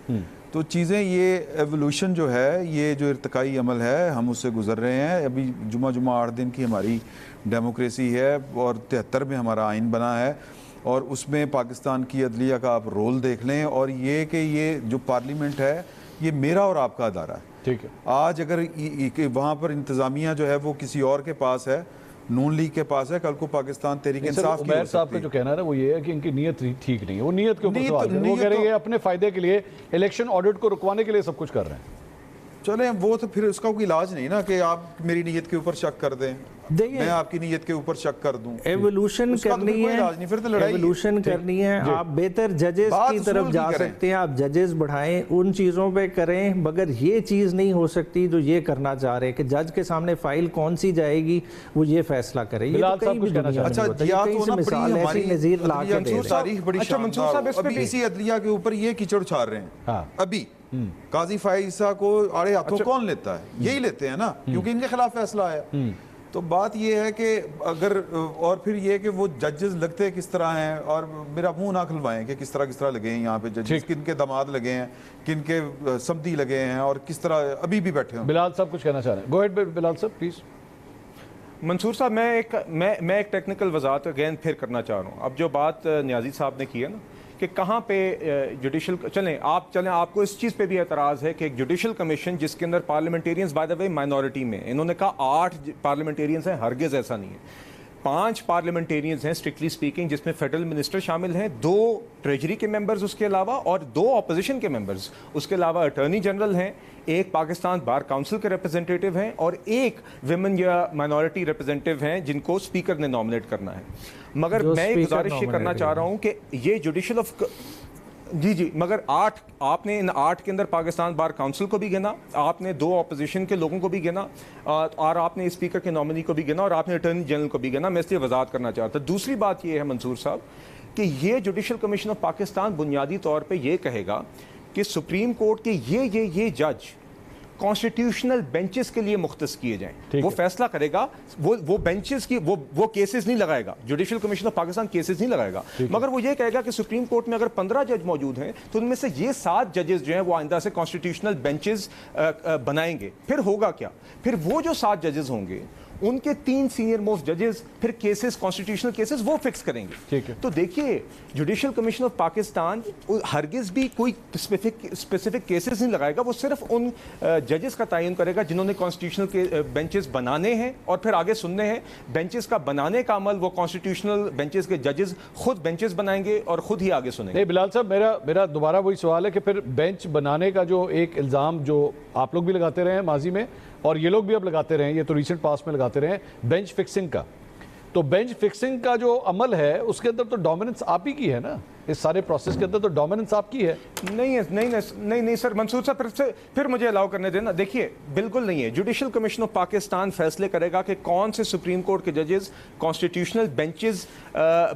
तो चीज़ें, ये एवोल्यूशन जो है, ये जो इर्तिकाई अमल है, हम उससे गुजर रहे हैं। अभी जुमा 8 दिन की हमारी डेमोक्रेसी है और 73 में हमारा आइन बना है और उसमें पाकिस्तान की अदलिया का आप रोल देख लें। और ये कि ये जो पार्लियामेंट है ये मेरा और आपका अदारा है। ठीक है। आज अगर वहाँ पर इंतज़ामिया जो है वो किसी और के पास है, नून लीग के पास है, कल को पाकिस्तान तहरीक इंसाफ की हो उमैर साहब का सकती जो है। कहना है ना वो ये है कि इनकी नीयत ठीक नहीं है, वो नीयत के ऊपर नीयत- सवाल कर रहे हैं। वो नीयत कह रहे हैं तो- ये अपने फायदे के लिए इलेक्शन ऑडिट को रुकवाने के लिए सब कुछ कर रहे हैं। चले वो तो फिर उसका कोई इलाज नहीं ना कि आप मेरी नीयत के ऊपर शक कर दें, देखिए, मैं आपकी नीयत के ऊपर शक कर दूं। एवोल्यूशन उसका तो करनी कोई है, इलाज नहीं, फिर तो लड़ाई है। एवोल्यूशन करनी है। आप बेहतर जजेस बात की तरफ उसूल जा की करें। सकते हैं, आप जजेस बढ़ाएं, उन चीज़ों पे करें, मगर ये चीज़ नहीं हो सकती जो ये करना चाह रहे हैं कि जज के सामने फाइल कौन सी जाएगी वो ये फैसला करे। ये बिलाल तो साहब कहीं कुछ भी कहना दुनिया में अच्छा, नहीं होता। ये या कहीं तो से ना मिसाल बड़ी ऐसी हमारी नज़ीर ला के दे मंसूर रहे हैं। तारीख बड़ी अच्छा, मंसूर शानदार साहब, हो। इस पे अभी भी- इसी अदलिया के ऊपर ये कीचड़ उछाल रहे हैं। हाँ। अभी काजी फाइसा को आड़े हाथों कौन लेता है? यही लेते हैं ना, क्योंकि इनके खिलाफ फैसला आया। तो बात यह है कि अगर और फिर ये कि वो जजेस लगते किस तरह हैं, और मेरा मुंह ना खुलवाएं कि किस तरह लगे हैं यहाँ पे जजेस, किन के दामाद लगे हैं, किन के समधी लगे हैं, और किस तरह अभी भी बैठे हैं। बिलाल साहब कुछ कहना चाह रहे हैं। गो अहेड बिलाल साहब प्लीज। मंसूर साहब, मैं एक टेक्निकल वजाहत अगेन फिर करना चाह रहा हूँ। अब जो बात न्याजी साहब ने की है ना कि कहाँ पे जुडिशल, चलें आपको इस चीज़ पे भी एतराज़ है कि एक जुडिशल कमीशन जिसके अंदर parliamentarians by the way minority में, इन्होंने कहा 8 पार्लियामेंटेरियंस हैं, हरगिज़ ऐसा नहीं है। 5 पार्लियामेंटेरियंस हैं स्ट्रिक्टली स्पीकिंग, जिसमें फेडरल मिनिस्टर शामिल हैं, 2 ट्रेजरी के मेंबर्स उसके अलावा, और 2 ऑपोजिशन के मेंबर्स उसके अलावा, अटॉर्नी जनरल हैं, एक पाकिस्तान बार काउंसिल के रिप्रेजेंटेटिव हैं, और एक विमेन या माइनॉरिटी रिप्रेजेंटेटिव हैं जिनको स्पीकर ने नॉमिनेट करना है। मगर मैं एक गुजारिश ये करना चाह रहा हूँ कि ये जुडिशल ऑफ जी मगर 8 आपने इन 8 के अंदर पाकिस्तान बार काउंसिल को भी गिना, आपने 2 ऑपोजिशन के लोगों को भी गिना, और आपने स्पीकर के नॉमिनी को भी गिना, और आपने अटॉर्नी जनरल को भी गिना। मैं इसलिए वजाहत करना चाहता। दूसरी बात यह है मंसूर साहब कि ये जुडिशल कमीशन ऑफ पाकिस्तान बुनियादी तौर पर यह कहेगा कि सुप्रीम कोर्ट के ये जज कॉन्स्टिट्यूशनल बेंचेस के लिए मुख्तस किए जाएं। वो फैसला करेगा, वो बेंचेस की वो केसेस नहीं लगाएगा। Judicial commission of Pakistan cases नहीं लगाएगा, मगर वो ये कहेगा कि सुप्रीम कोर्ट में अगर 15 जज मौजूद हैं तो उनमें से ये 7 जजेस जो हैं वो आइंदा से कॉन्स्टिट्यूशनल बेंचेस बनाएंगे। फिर होगा क्या? फिर वो जो 7 जजेस होंगे उनके 3 सीनियर मोस्ट जजेस फिर केसेस, कॉन्स्टिट्यूशनल केसेस वो फिक्स करेंगे। ठीक है। तो देखिए, जुडिशल कमीशन ऑफ पाकिस्तान हरगिज भी कोई स्पेसिफिक केसेस नहीं लगाएगा, वो सिर्फ उन जजेस का तयन करेगा जिन्होंने कॉन्स्टिट्यूशनल के बेंचेस बनाने हैं और फिर आगे सुनने हैं। बेंचेस का बनाने का अमल वो कॉन्स्टिट्यूशनल बेंचेस के जजेस खुद बेंचेस बनाएंगे और खुद ही आगे सुनेंगे। नहीं बिलाल साहब, मेरा दोबारा वही सवाल है कि फिर बेंच बनाने का जो एक इल्ज़ाम जो आप लोग भी लगाते रहे हैं माजी में, और ये लोग भी अब लगाते रहे हैं, ये तो रिसेंट पास में लगाते रहे हैं, बेंच फिक्सिंग का। तो बेंच फिक्सिंग का जो अमल है उसके अंदर तो डोमिनेंस आप ही की है ना, इस सारे प्रोसेस के अंदर तो डोमिनेंस आपकी है। नहीं सर, मंसूर साहब फिर मुझे अलाउ करने देना। देखिए, बिल्कुल नहीं है। जुडिशल कमीशन ऑफ पाकिस्तान फैसले करेगा कि कौन से सुप्रीम कोर्ट के जजेस कॉन्स्टिट्यूशनल बेंचेस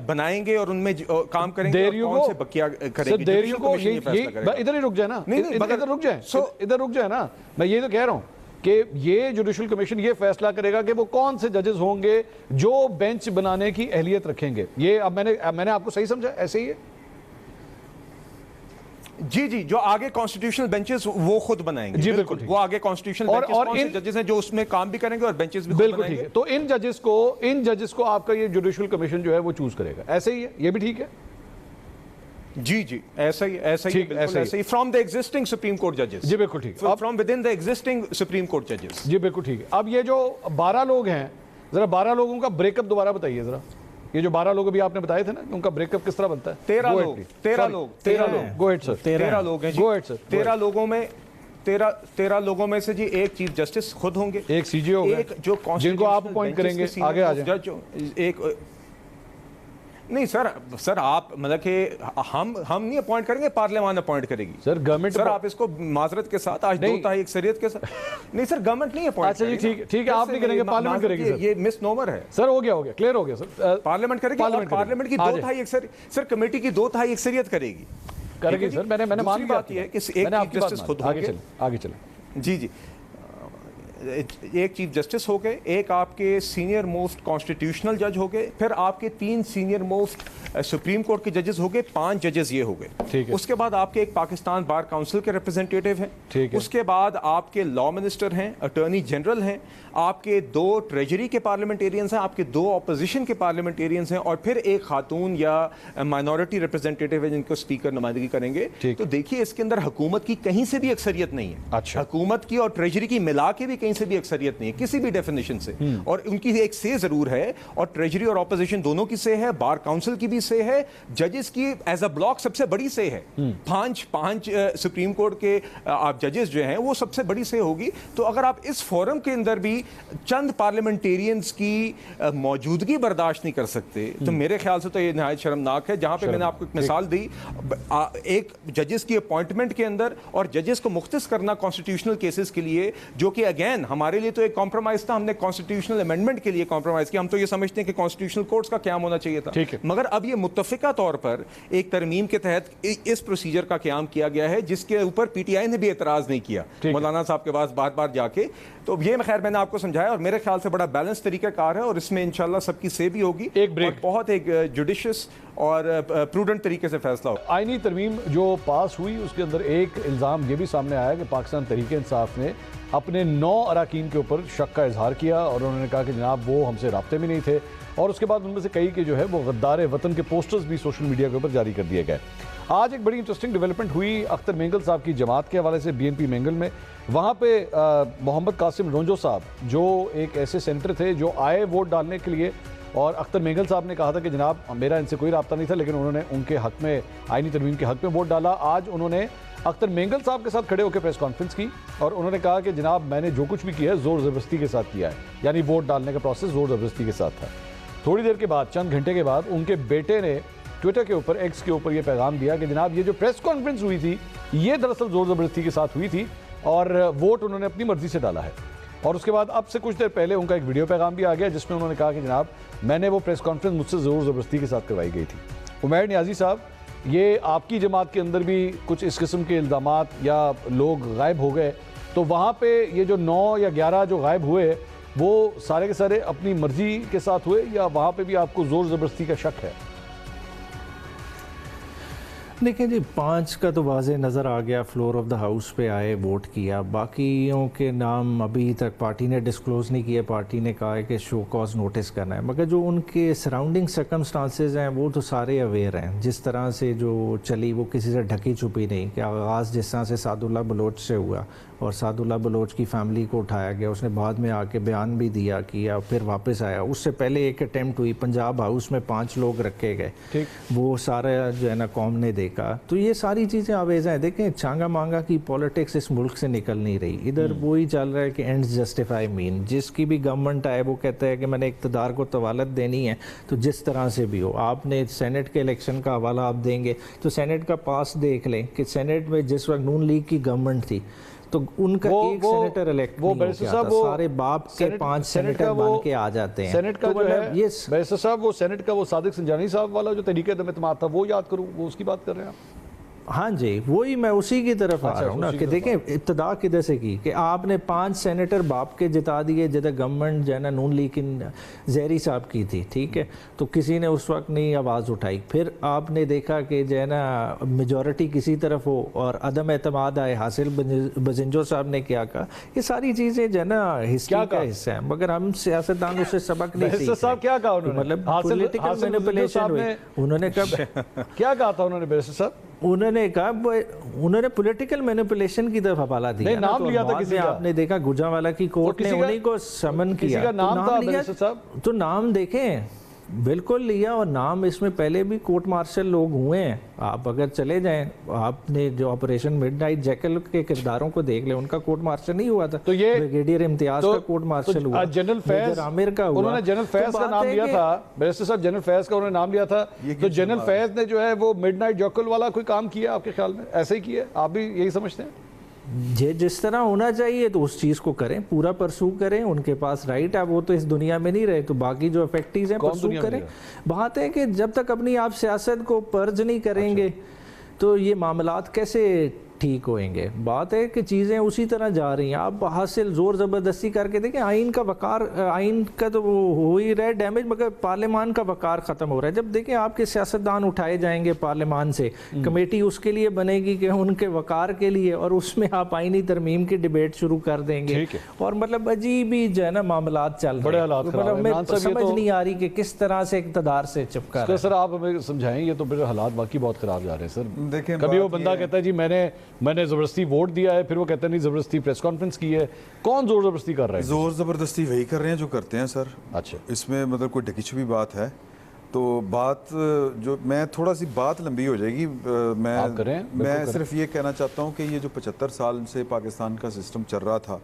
बनाएंगे और उनमें काम करेंगे और कौन से बकिया करेंगे। इधर ही रुक जाए ना, इधर रुक जाए ना, मैं ये तो कह रहा हूँ कि ये जुडिशल कमीशन ये फैसला करेगा कि वो कौन से जजेस होंगे जो बेंच बनाने की अहलियत रखेंगे। ये अब मैंने आपको सही समझा? ऐसे ही है जी, जो आगे कॉन्स्टिट्यूशनल बेंचेस वो खुद बनाएंगे। जी बिल्कुल, वो आगे कॉन्स्टिट्यूशनल बेंचेस और इन जजेस हैं जो उसमें काम भी करेंगे और बेंचेस भी बिल्कुल ठीक है। तो इन जजेस को आपका ये जुडिशल कमीशन जो है वो चूज करेगा, ऐसे ही है? ये भी ठीक है? जी ऐसा ही from the existing Supreme Court जजेस। जी बिल्कुल ठीक है, from within the existing Supreme Court जजेस। जी बिल्कुल ठीक है। अब ये जो 12 लोग हैं, जरा 12 लोगों का ब्रेकअप दोबारा बताइए जरा। ये जो 12 लोग अभी आपने बताए थे ना, उनका ब्रेकअप किस तरह बनता है? 13 लोग। Go ahead sir. 13 लोग हैं जी। Go ahead sir. 13 लोगों में से जी एक चीफ जस्टिस खुद होंगे, एक सीजे होगा, एक जो जिनको आप अपॉइंट करेंगे। आगे आ जाए। एक नहीं सर आप मतलब कि हम नहीं अपॉइंट करेंगे, पार्लियामान अपॉइंट करेगी सर। गवर्नमेंट सर आप इसको माजरत के साथ आज 2 तारीख अक्सरियत के साथ नहीं सर, गवर्नमेंट नहीं अपॉइंट। अच्छा जी ठीक है, आप नहीं करेंगे, पार्लियामेंट करेगी सर। ये मिसनोमर है सर। हो गया क्लियर हो गया सर। पार्लियामेंट करेगी, पार्लियामेंट की 2 तारीख सर कमेटी की 2 तारीख अक्सरियत करेगी सर। मैंने मान बात यह है कि एक जस्टिस खुद आगे चले। जी एक चीफ जस्टिस हो गए, एक आपके सीनियर मोस्ट कॉन्स्टिट्यूशनल जज हो गए, फिर आपके 3 सीनियर मोस्ट सुप्रीम कोर्ट के जजेस हो गए, 5 जजेस ये हो गए। उसके बाद आपके एक पाकिस्तान बार काउंसिल के रिप्रेजेंटेटिव हैं, उसके बाद आपके लॉ मिनिस्टर हैं, अटॉर्नी जनरल हैं, आपके 2 ट्रेजरी के पार्लियामेंटेरियंस हैं, आपके 2 ऑपोजिशन के पार्लियामेंटेरियंस हैं, और फिर एक खातून या माइनॉरिटी रिप्रेजेंटेटिव है जिनको स्पीकर नुमाइंदगी करेंगे। तो देखिए इसके अंदर हुकूमत की कहीं से भी अक्सरियत नहीं है। अच्छा। हुकूमत की और ट्रेजरी की मिला के भी कहीं से भी अक्सरियत नहीं है किसी भी डेफिनेशन से, और उनकी एक से जरूर है, और ट्रेजरी और ऑपोजिशन दोनों की से है, बार काउंसिल की भी से है, जजेस की एज अ ब्लॉक सबसे बड़ी से है। 5 सुप्रीम कोर्ट के आप जजेस जो हैं वो सबसे बड़ी से होगी। तो अगर आप इस फोरम के अंदर भी चंद पार्लियामेंटेरियंस की मौजूदगी बर्दाश्त नहीं कर सकते, तो मेरे ख्याल से तो ये नहायत शर्मनाक है। जहां पे मैंने आपको एक मिसाल दी, एक जजेस की अपॉइंटमेंट के अंदर, और जजेस को मुख्तस करना कॉन्स्टिट्यूशनल केसेस के लिए, जो कि अगेन हमारे लिए तो एक कॉम्प्रोमाइज था, हमने कॉन्स्टिट्यूशनल अमेंडमेंट के लिए कॉम्प्रोमाइज किया। हम तो ये समझते हैं कि कॉन्स्टिट्यूशनल कोर्ट्स का क्या होना चाहिए था, मगर अब ये मुत्तफिका तौर पर एक तरमीम के तहत इस प्रोसीजर का क़याम किया गया है, जिसके ऊपर पीटीआई ने भी एतराज़ नहीं किया मौलाना साहब के पास बार बार जाके। तो ये खैर मैंने आपको समझाया, और मेरे ख्याल से बड़ा बैलेंस तरीक़ाकार है, और इसमें इंशाल्लाह सबकी से भी होगी, एक ब्रेक, बहुत एक जुडिशियस और प्रूडेंट तरीके से फैसला हो। आईनी तरमीम जो पास हुई उसके अंदर एक इल्ज़ाम ये भी सामने आया कि पाकिस्तान तहरीक इंसाफ ने अपने 9 अरकान के ऊपर शक का इजहार किया, और उन्होंने कहा कि जनाब वो हमसे राब्ते में नहीं थे, और उसके बाद उनमें से कई के जो है वो गद्दार वतन के पोस्टर्स भी सोशल मीडिया के ऊपर जारी कर दिए गए। आज एक बड़ी इंटरेस्टिंग डेवलपमेंट हुई अख्तर मेंगल साहब की जमात के हवाले से, BNP मेंगल में। वहाँ पे मोहम्मद कासिम रोंजो साहब जो एक ऐसे सेंटर थे जो आए वोट डालने के लिए, और अख्तर मेंगल साहब ने कहा था कि जनाब मेरा इनसे कोई रब्ता नहीं था, लेकिन उन्होंने उनके हक में, आईनी तरमीम के हक में वोट डाला। आज उन्होंने अख्तर मेंगल साहब के साथ खड़े होकर प्रेस कॉन्फ्रेंस की, और उन्होंने कहा कि जनाब मैंने जो कुछ भी किया है ज़ोर ज़बरदस्ती के साथ किया है, यानी वोट डालने का प्रोसेस ज़ोर ज़बरदस्ती के साथ था। थोड़ी देर के बाद, चंद घंटे के बाद, उनके बेटे ने ट्विटर के ऊपर, एक्स के ऊपर ये पैगाम दिया कि जनाब ये जो प्रेस कॉन्फ्रेंस हुई थी ये दरअसल ज़ोर ज़बरदस्ती के साथ हुई थी, और वोट उन्होंने अपनी मर्जी से डाला है। और उसके बाद अब से कुछ देर पहले उनका एक वीडियो पैगाम भी आ गया जिसमें उन्होंने कहा कि जनाब मैंने वो प्रेस कॉन्फ्रेंस मुझसे ज़ोर ज़बरदस्ती के साथ करवाई गई थी। उमैर नियाज़ी साहब, ये आपकी जमात के अंदर भी कुछ इस किस्म के इल्ज़ामात या लोग गायब हो गए, तो वहाँ पे ये जो 9 या 11 जो गायब हुए वो सारे के सारे अपनी मर्जी के साथ हुए, या वहाँ पे भी आपको ज़ोर ज़बरदस्ती का शक है? देखिए जी, 5 का तो वाज़े नज़र आ गया, फ्लोर ऑफ द हाउस पे आए, वोट किया। बाकियों के नाम अभी तक पार्टी ने डिस्क्लोज़ नहीं किए, पार्टी ने कहा है कि शो कॉज नोटिस करना है, मगर जो उनके सराउंडिंग सर्कमस्टांसेस हैं वो तो सारे अवेयर हैं। जिस तरह से जो चली वो किसी से ढकी छुपी नहीं, कि आगाज़ जिस तरह से सादुल्ला बलोच से हुआ, और सादुल्ला बलोच की फैमिली को उठाया गया, उसने बाद में आके बयान भी दिया किया, फिर वापस आया। उससे पहले एक अटैम्प्ट हुई, पंजाब हाउस में 5 लोग रखे गए, वो सारा जो है ना कौम ने देखा। तो ये सारी चीज़ें आवेज़ हैं। देखें, चांगा मांगा की पॉलिटिक्स इस मुल्क से निकल नहीं रही, इधर वही चल रहा है कि एंड्स जस्टिफाई मीन। जिसकी भी गवर्नमेंट आए वो कहता है कि मैंने इक़्तिदार को तवालत देनी है, तो जिस तरह से भी हो। आपने सेनेट के इलेक्शन का हवाला आप देंगे तो सेनेट का पास देख लें कि सेनेट में जिस वक्त नून लीग की गवर्नमेंट थी तो उनका एक सेनेटर इलेक्ट नहीं हो गया था, सारे बाप के 5 सेनेटर बन के आ जाते हैं। सेनेट का जो है बैरिस्टर साहब, वो सेनेट का वो सादिक संजानी साहब वाला जो तरीके अदम-ए-एतमाद था, वो याद करूं, वो उसकी बात कर रहे हैं आप? हाँ जी, वही मैं उसी की तरफ आ रहा हूँ ना, कि देखें इब्तदा किधर से की कि आपने 5 सेनेटर बाप के जिता दिए, जिधर गवर्नमेंट जो है ना नून लीग जहरी साहब की थी, ठीक है, तो किसी ने उस वक्त नहीं आवाज़ उठाई। फिर आपने देखा कि जो है ना मेजॉरिटी किसी तरफ हो और अदम एतमाद आए, हासिल बजिंजो साहब ने क्या कहा। ये सारी चीज़ें जो है ना हिस्ट्री का हिस्सा है, मगर हम सियासतदान उससे सबक नहीं सीखे। साहब क्या कहा उन्होंने? मतलब पॉलिटिकल मैनिपुलेशन हुई। उन्होंने कब क्या कहा था उन्होंने बैरिस्टर साहब? उन्होंने कहा, उन्होंने पॉलिटिकल मैनिपुलेशन की तरफ हवाला दिया। नाम लिया था किसी का? आपने देखा गुजरांवाला की कोर्ट ने उन्हीं को समन किया, किसी का नाम था बैरिस्टर साहब? तो नाम देखें, बिल्कुल लिया, और नाम इसमें पहले भी कोर्ट मार्शल लोग हुए हैं। आप अगर चले जाएं, आपने जो ऑपरेशन मिडनाइट जैकल के किरदारों को देख ले, उनका कोर्ट मार्शल नहीं हुआ था, तो ये ब्रिगेडियर इम्तियाज का कोर्ट मार्शल हुआ, जनरल फैज आमिर का हुआ। उन्होंने जनरल फैज का नाम लिया था बैरिस्टर साहब, जनरल फैज का उन्होंने नाम लिया था, तो जनरल फैज ने जो है वो मिडनाइट जैकल वाला कोई काम किया आपके ख्याल में? ऐसे ही किया? आप भी यही समझते हैं? जिस तरह होना चाहिए तो उस चीज़ को करें, पूरा परसू करें, उनके पास राइट है, वो तो इस दुनिया में नहीं रहे, तो बाकी जो इफेक्टिव हैं परसू करें। बात है कि जब तक अपनी आप सियासत को पर्ज नहीं करेंगे तो ये मामलात कैसे ठीक होएंगे। बात है कि चीज़ें उसी तरह जा रही हैं। आप हासिल ज़ोर ज़बरदस्ती करके देखें, आइन का वक़ार, आइन का तो वो हो ही रहा है डैमेज, मगर पार्लियामान का वक़ार ख़त्म हो रहा है। जब देखें आपके सियासतदान उठाए जाएंगे पार्लियामान से, कमेटी उसके लिए बनेगी कि उनके वक़ार के लिए, और उसमें आप आइनी तरमीम की डिबेट शुरू कर देंगे, और मतलब अजीब ही जो है ना मामलात चल रहे हैं। मतलब हमें समझ नहीं आ रही कि किस तरह से इक़्तिदार से चिपका रहा है। सर आप हमें समझाएं, ये तो फिर हालात बाकी बहुत ख़राब जा रहे हैं सर। देखें, कभी वो बंदा कहता है जी मैंने ज़बरदस्ती वोट दिया है, फिर वो कहता है नहीं ज़बरदस्ती प्रेस कॉन्फ्रेंस की है। कौन ज़ोर ज़बरदस्ती कर रहा है? ज़ोर ज़बरदस्ती वही कर रहे हैं जो करते हैं सर। अच्छा, इसमें मतलब कोई ढकी छुपी बात है तो बात जो मैं थोड़ा सी बात लंबी हो जाएगी। मैं सिर्फ ये कहना चाहता हूँ कि ये जो 75 साल से पाकिस्तान का सिस्टम चल रहा था,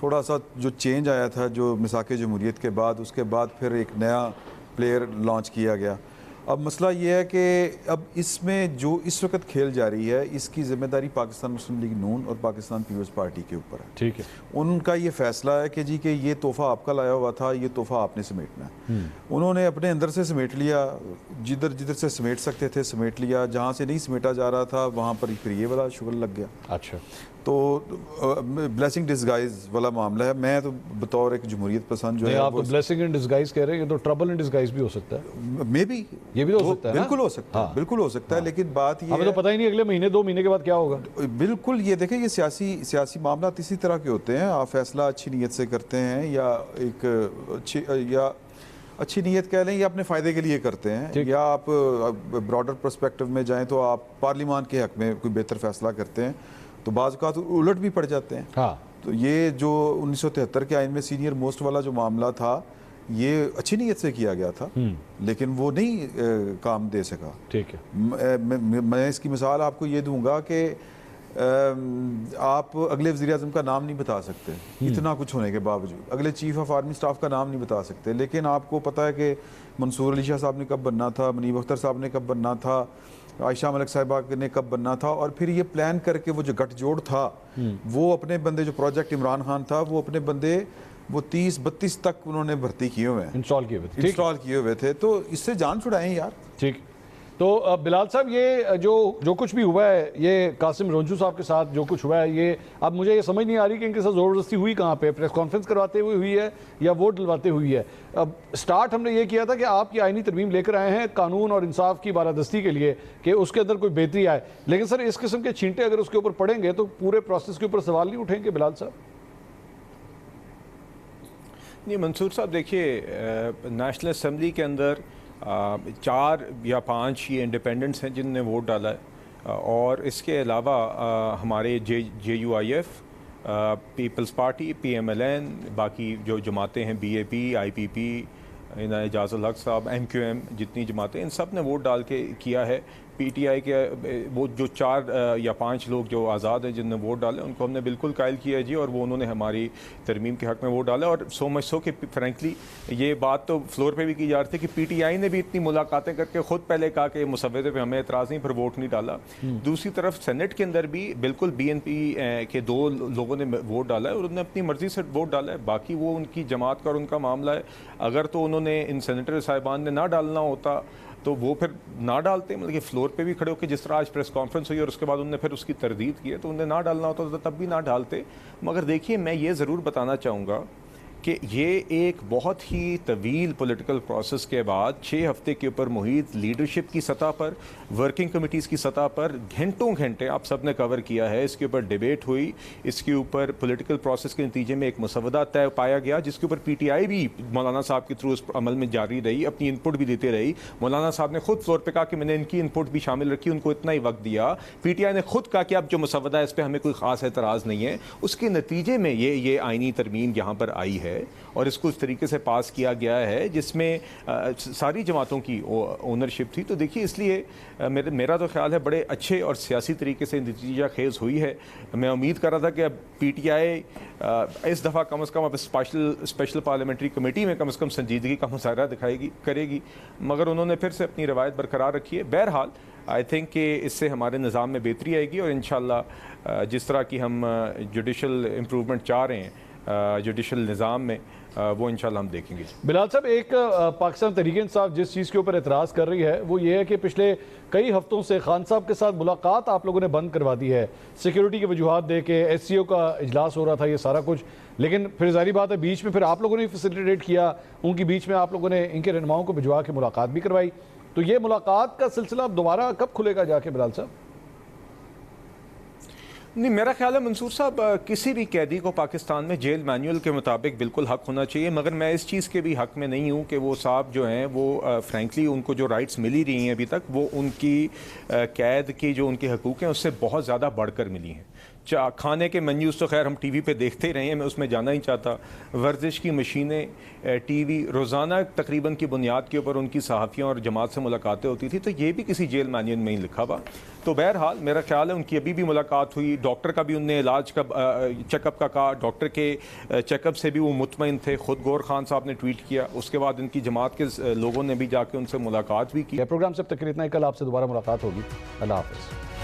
थोड़ा सा जो चेंज आया था जो मिसाक जमहूरियत के बाद, उसके बाद फिर एक नया प्लेयर लॉन्च किया गया। अब मसला ये है कि अब इसमें जो इस वक्त खेल जा रही है, इसकी जिम्मेदारी पाकिस्तान मुस्लिम लीग नून और पाकिस्तान पीपल्स पार्टी के ऊपर है। ठीक है, उनका ये फैसला है कि जी कि ये तोहफा आपका लाया हुआ था, ये तोहफा आपने समेटना है। उन्होंने अपने अंदर से समेट लिया, जिधर जिधर से समेट सकते थे समेट लिया, जहाँ से नहीं समेटा जा रहा था वहाँ पर फिर ये वाला शुगर लग गया। अच्छा, तो ब्लेसिंग डिस्गाइज वाला मामला है। मैं तो बतौर एक जमहूरियत पसंद जो है, आप तो ब्लेसिंग इन डिस्गाइज कह रहे हैं, ये तो ट्रबल इन डिस्गाइज भी हो सकता है। मे बी ये भी तो हो सकता है, बिल्कुल हो सकता है, बिल्कुल हो सकता है। लेकिन बात ये हमें तो पता ही नहीं अगले महीने 2 महीने के बाद क्या होगा। बिल्कुल, ये देखें, ये सियासी मामला इसी तरह के होते हैं। आप फैसला अच्छी नीयत से करते हैं या एक अच्छी नीयत कह लें या अपने फ़ायदे के लिए करते हैं, या आप ब्रॉडर पर्सपेक्टिव में जाएं तो आप पार्लियामान के हक़ में कोई बेहतर फैसला करते हैं, तो बाज़ का तो उलट भी पड़ जाते हैं। हाँ, तो ये जो 1973 के आइन में सीनियर मोस्ट वाला जो मामला था, ये अच्छी नीयत से किया गया था, लेकिन वो नहीं काम दे सका। ठीक है, मैं इसकी मिसाल आपको ये दूंगा कि आप अगले वज़ीर आज़म का नाम नहीं बता सकते, इतना कुछ होने के बावजूद अगले चीफ ऑफ आर्मी स्टाफ का नाम नहीं बता सकते, लेकिन आपको पता है कि मंसूर अली शाह साहब ने कब बनना था, मुनीब अख्तर साहब ने कब बनना था, आयशा मलिक साहिबा ने कब बनना था, और फिर ये प्लान करके वो जो गठजोड़ था, वो अपने बंदे, जो प्रोजेक्ट इमरान खान था, वो अपने बंदे वो 30-32 तक उन्होंने भर्ती किए हुए हैं, इंस्टॉल किए हुए थे। तो इससे जान छुड़ाएं यार। ठीक। तो बिलाल साहब, ये जो कुछ भी हुआ है, ये कासिम रोंजू साहब के साथ जो कुछ हुआ है, ये अब मुझे ये समझ नहीं आ रही कि इनके साथ ज़बरदस्ती हुई कहाँ पे, प्रेस कॉन्फ्रेंस करवाते हुए हुई है या वोट डलवाते हुई है। अब स्टार्ट हमने ये किया था कि आपकी आईनी तरमीम लेकर आए हैं कानून और इंसाफ की बालादस्ती के लिए कि उसके अंदर कोई बेहतरी आए, लेकिन सर इस किस्म के छींटे अगर उसके ऊपर पड़ेंगे तो पूरे प्रोसेस के ऊपर सवाल नहीं उठेंगे बिलाल साहब? नहीं मंसूर साहब, देखिए नेशनल असम्बली के अंदर 4 या 5 ये इंडिपेंडेंट्स हैं जिनने वोट डाला है, और इसके अलावा हमारे JUIF, पीपल्स पार्टी, PMLN, बाकी जो जमातें हैं, BAP, IPP, एजाज़ुल हक साहब, MQM, जितनी जमातें, इन सब ने वोट डाल के किया है। PTI के वो जो 4 या 5 लोग जो आज़ाद हैं जिनने वोट डाले, उनको हमने बिल्कुल कायल किया है जी, और वो उन्होंने हमारी तरमीम के हक़ में वोट डाला। और सो मच सो कि फ्रेंकली ये बात तो फ्लोर पे भी की जा रही थी कि PTI ने भी इतनी मुलाकातें करके ख़ुद पहले कहा कि मुसव्वदे पे हमें एतराज़ नहीं, फिर वोट नहीं डाला। दूसरी तरफ सेनेट के अंदर भी बिल्कुल BNP के 2 लोगों ने वोट डाला है और उन्होंने अपनी मर्ज़ी से वोट डाला है। बाकी वो उनकी जमात का और उनका मामला है। अगर तो उन्होंने इन सेनेटर साहिबान ने ना डालना होता तो वो फिर ना डालते, मतलब कि फ्लोर पे भी खड़े होकर, जिस तरह आज प्रेस कॉन्फ्रेंस हुई और उसके बाद उन्होंने फिर उसकी तरदीद की है, तो उन्हें ना डालना होता तो तब भी ना डालते। मगर देखिए, मैं ये ज़रूर बताना चाहूँगा कि ये एक बहुत ही तवील पॉलिटिकल प्रोसेस के बाद 6 हफ्ते के ऊपर मुहित लीडरशिप की सतह पर, वर्किंग कमेटीज़ की सतह पर घंटों घंटे आप सब ने कवर किया है। इसके ऊपर डिबेट हुई, इसके ऊपर पॉलिटिकल प्रोसेस के नतीजे में एक मसवदा तय पाया गया, जिसके ऊपर PTI भी मौलाना साहब के थ्रू उस अमल में जारी रही, अपनी इनपुट भी देते रही। मौलाना साहब ने खुद फ्लोर पर कहा कि मैंने इनकी इनपुट भी शामिल रखी, उनको इतना ही वक्त दिया। PTI ने खुद कहा कि अब जो मसवदा है इस पर हमें कोई ख़ास एतराज़ नहीं है। उसके नतीजे में ये आइनी तरमीम यहाँ पर आई है और इसको इस तरीके से पास किया गया है जिसमें सारी जमातों की ओनरशिप थी। तो देखिए, इसलिए मेरा तो ख्याल है बड़े अच्छे और सियासी तरीके से नतीजा खेज़ हुई है। मैं उम्मीद कर रहा था कि अब PTI इस दफ़ा कम से कम अब स्पेशल पार्लियामेंट्री कमेटी में कम से कम संजीदगी का मुजाहरा करेगी, मगर उन्होंने फिर से अपनी रवायत बरकरार रखी है। बहरहाल आई थिंक कि इससे हमारे निज़ाम में बेहतरी आएगी और इंशाअल्लाह जिस तरह की हम जुडिशल इम्प्रूवमेंट चाह रहे हैं जुडिशल निज़ाम में, वो इंशाल्लाह हम देखेंगे। बिलाल साहब, एक पाकिस्तान तहरीक इंसाफ जिस चीज़ के ऊपर एतराज़ कर रही है वो ये है कि पिछले कई हफ्तों से खान साहब के साथ मुलाकात आप लोगों ने बंद करवा दी है, सिक्योरिटी की वजूहत दे के। SCO का इजलास हो रहा था, ये सारा कुछ, लेकिन फिर जारी बात है बीच में फिर आप लोगों ने फैसिलिटेट किया, उनकी बीच में आप लोगों ने इनके रहनुमाओं को भिजवा के मुलाकात भी करवाई। तो ये मुलाकात का सिलसिला अब दोबारा कब खुलेगा जाके बिलाल साहब? नहीं, मेरा ख्याल है मंसूर साहब, किसी भी कैदी को पाकिस्तान में जेल मैनुअल के मुताबिक बिल्कुल हक होना चाहिए, मगर मैं इस चीज़ के भी हक में नहीं हूँ कि वो साहब जो हैं वो फ्रैंकली उनको जो राइट्स मिली रही हैं अभी तक, वो उनकी कैद की जो उनके हकूक़ हैं उससे बहुत ज़्यादा बढ़कर मिली हैं। खाने के मेन्यूज़ तो खैर हम TV पे देखते ही रहे हैं, मैं उसमें जाना ही चाहता। वर्जिश की मशीनें, TV, रोज़ाना तकरीबन की बुनियाद के ऊपर उनकी सहाफ़ियों और जमात से मुलाकातें होती थी, तो ये भी किसी जेल मैनुअल में ही लिखा हुआ। तो बहरहाल मेरा ख्याल है उनकी अभी भी मुलाकात हुई, डॉक्टर का भी उनने इलाज का चेकअप का कहा, डॉक्टर के चेकअप से भी वो मुतमईन थे। खुद गौर खान साहब ने ट्वीट किया, उसके बाद इनकी जमात के लोगों ने भी जाके उनसे मुलाकात भी की। प्रोग्राम से अब तक इतना ही, कल आपसे दोबारा मुलाकात होगी। अल्लाह हाफ़िज़।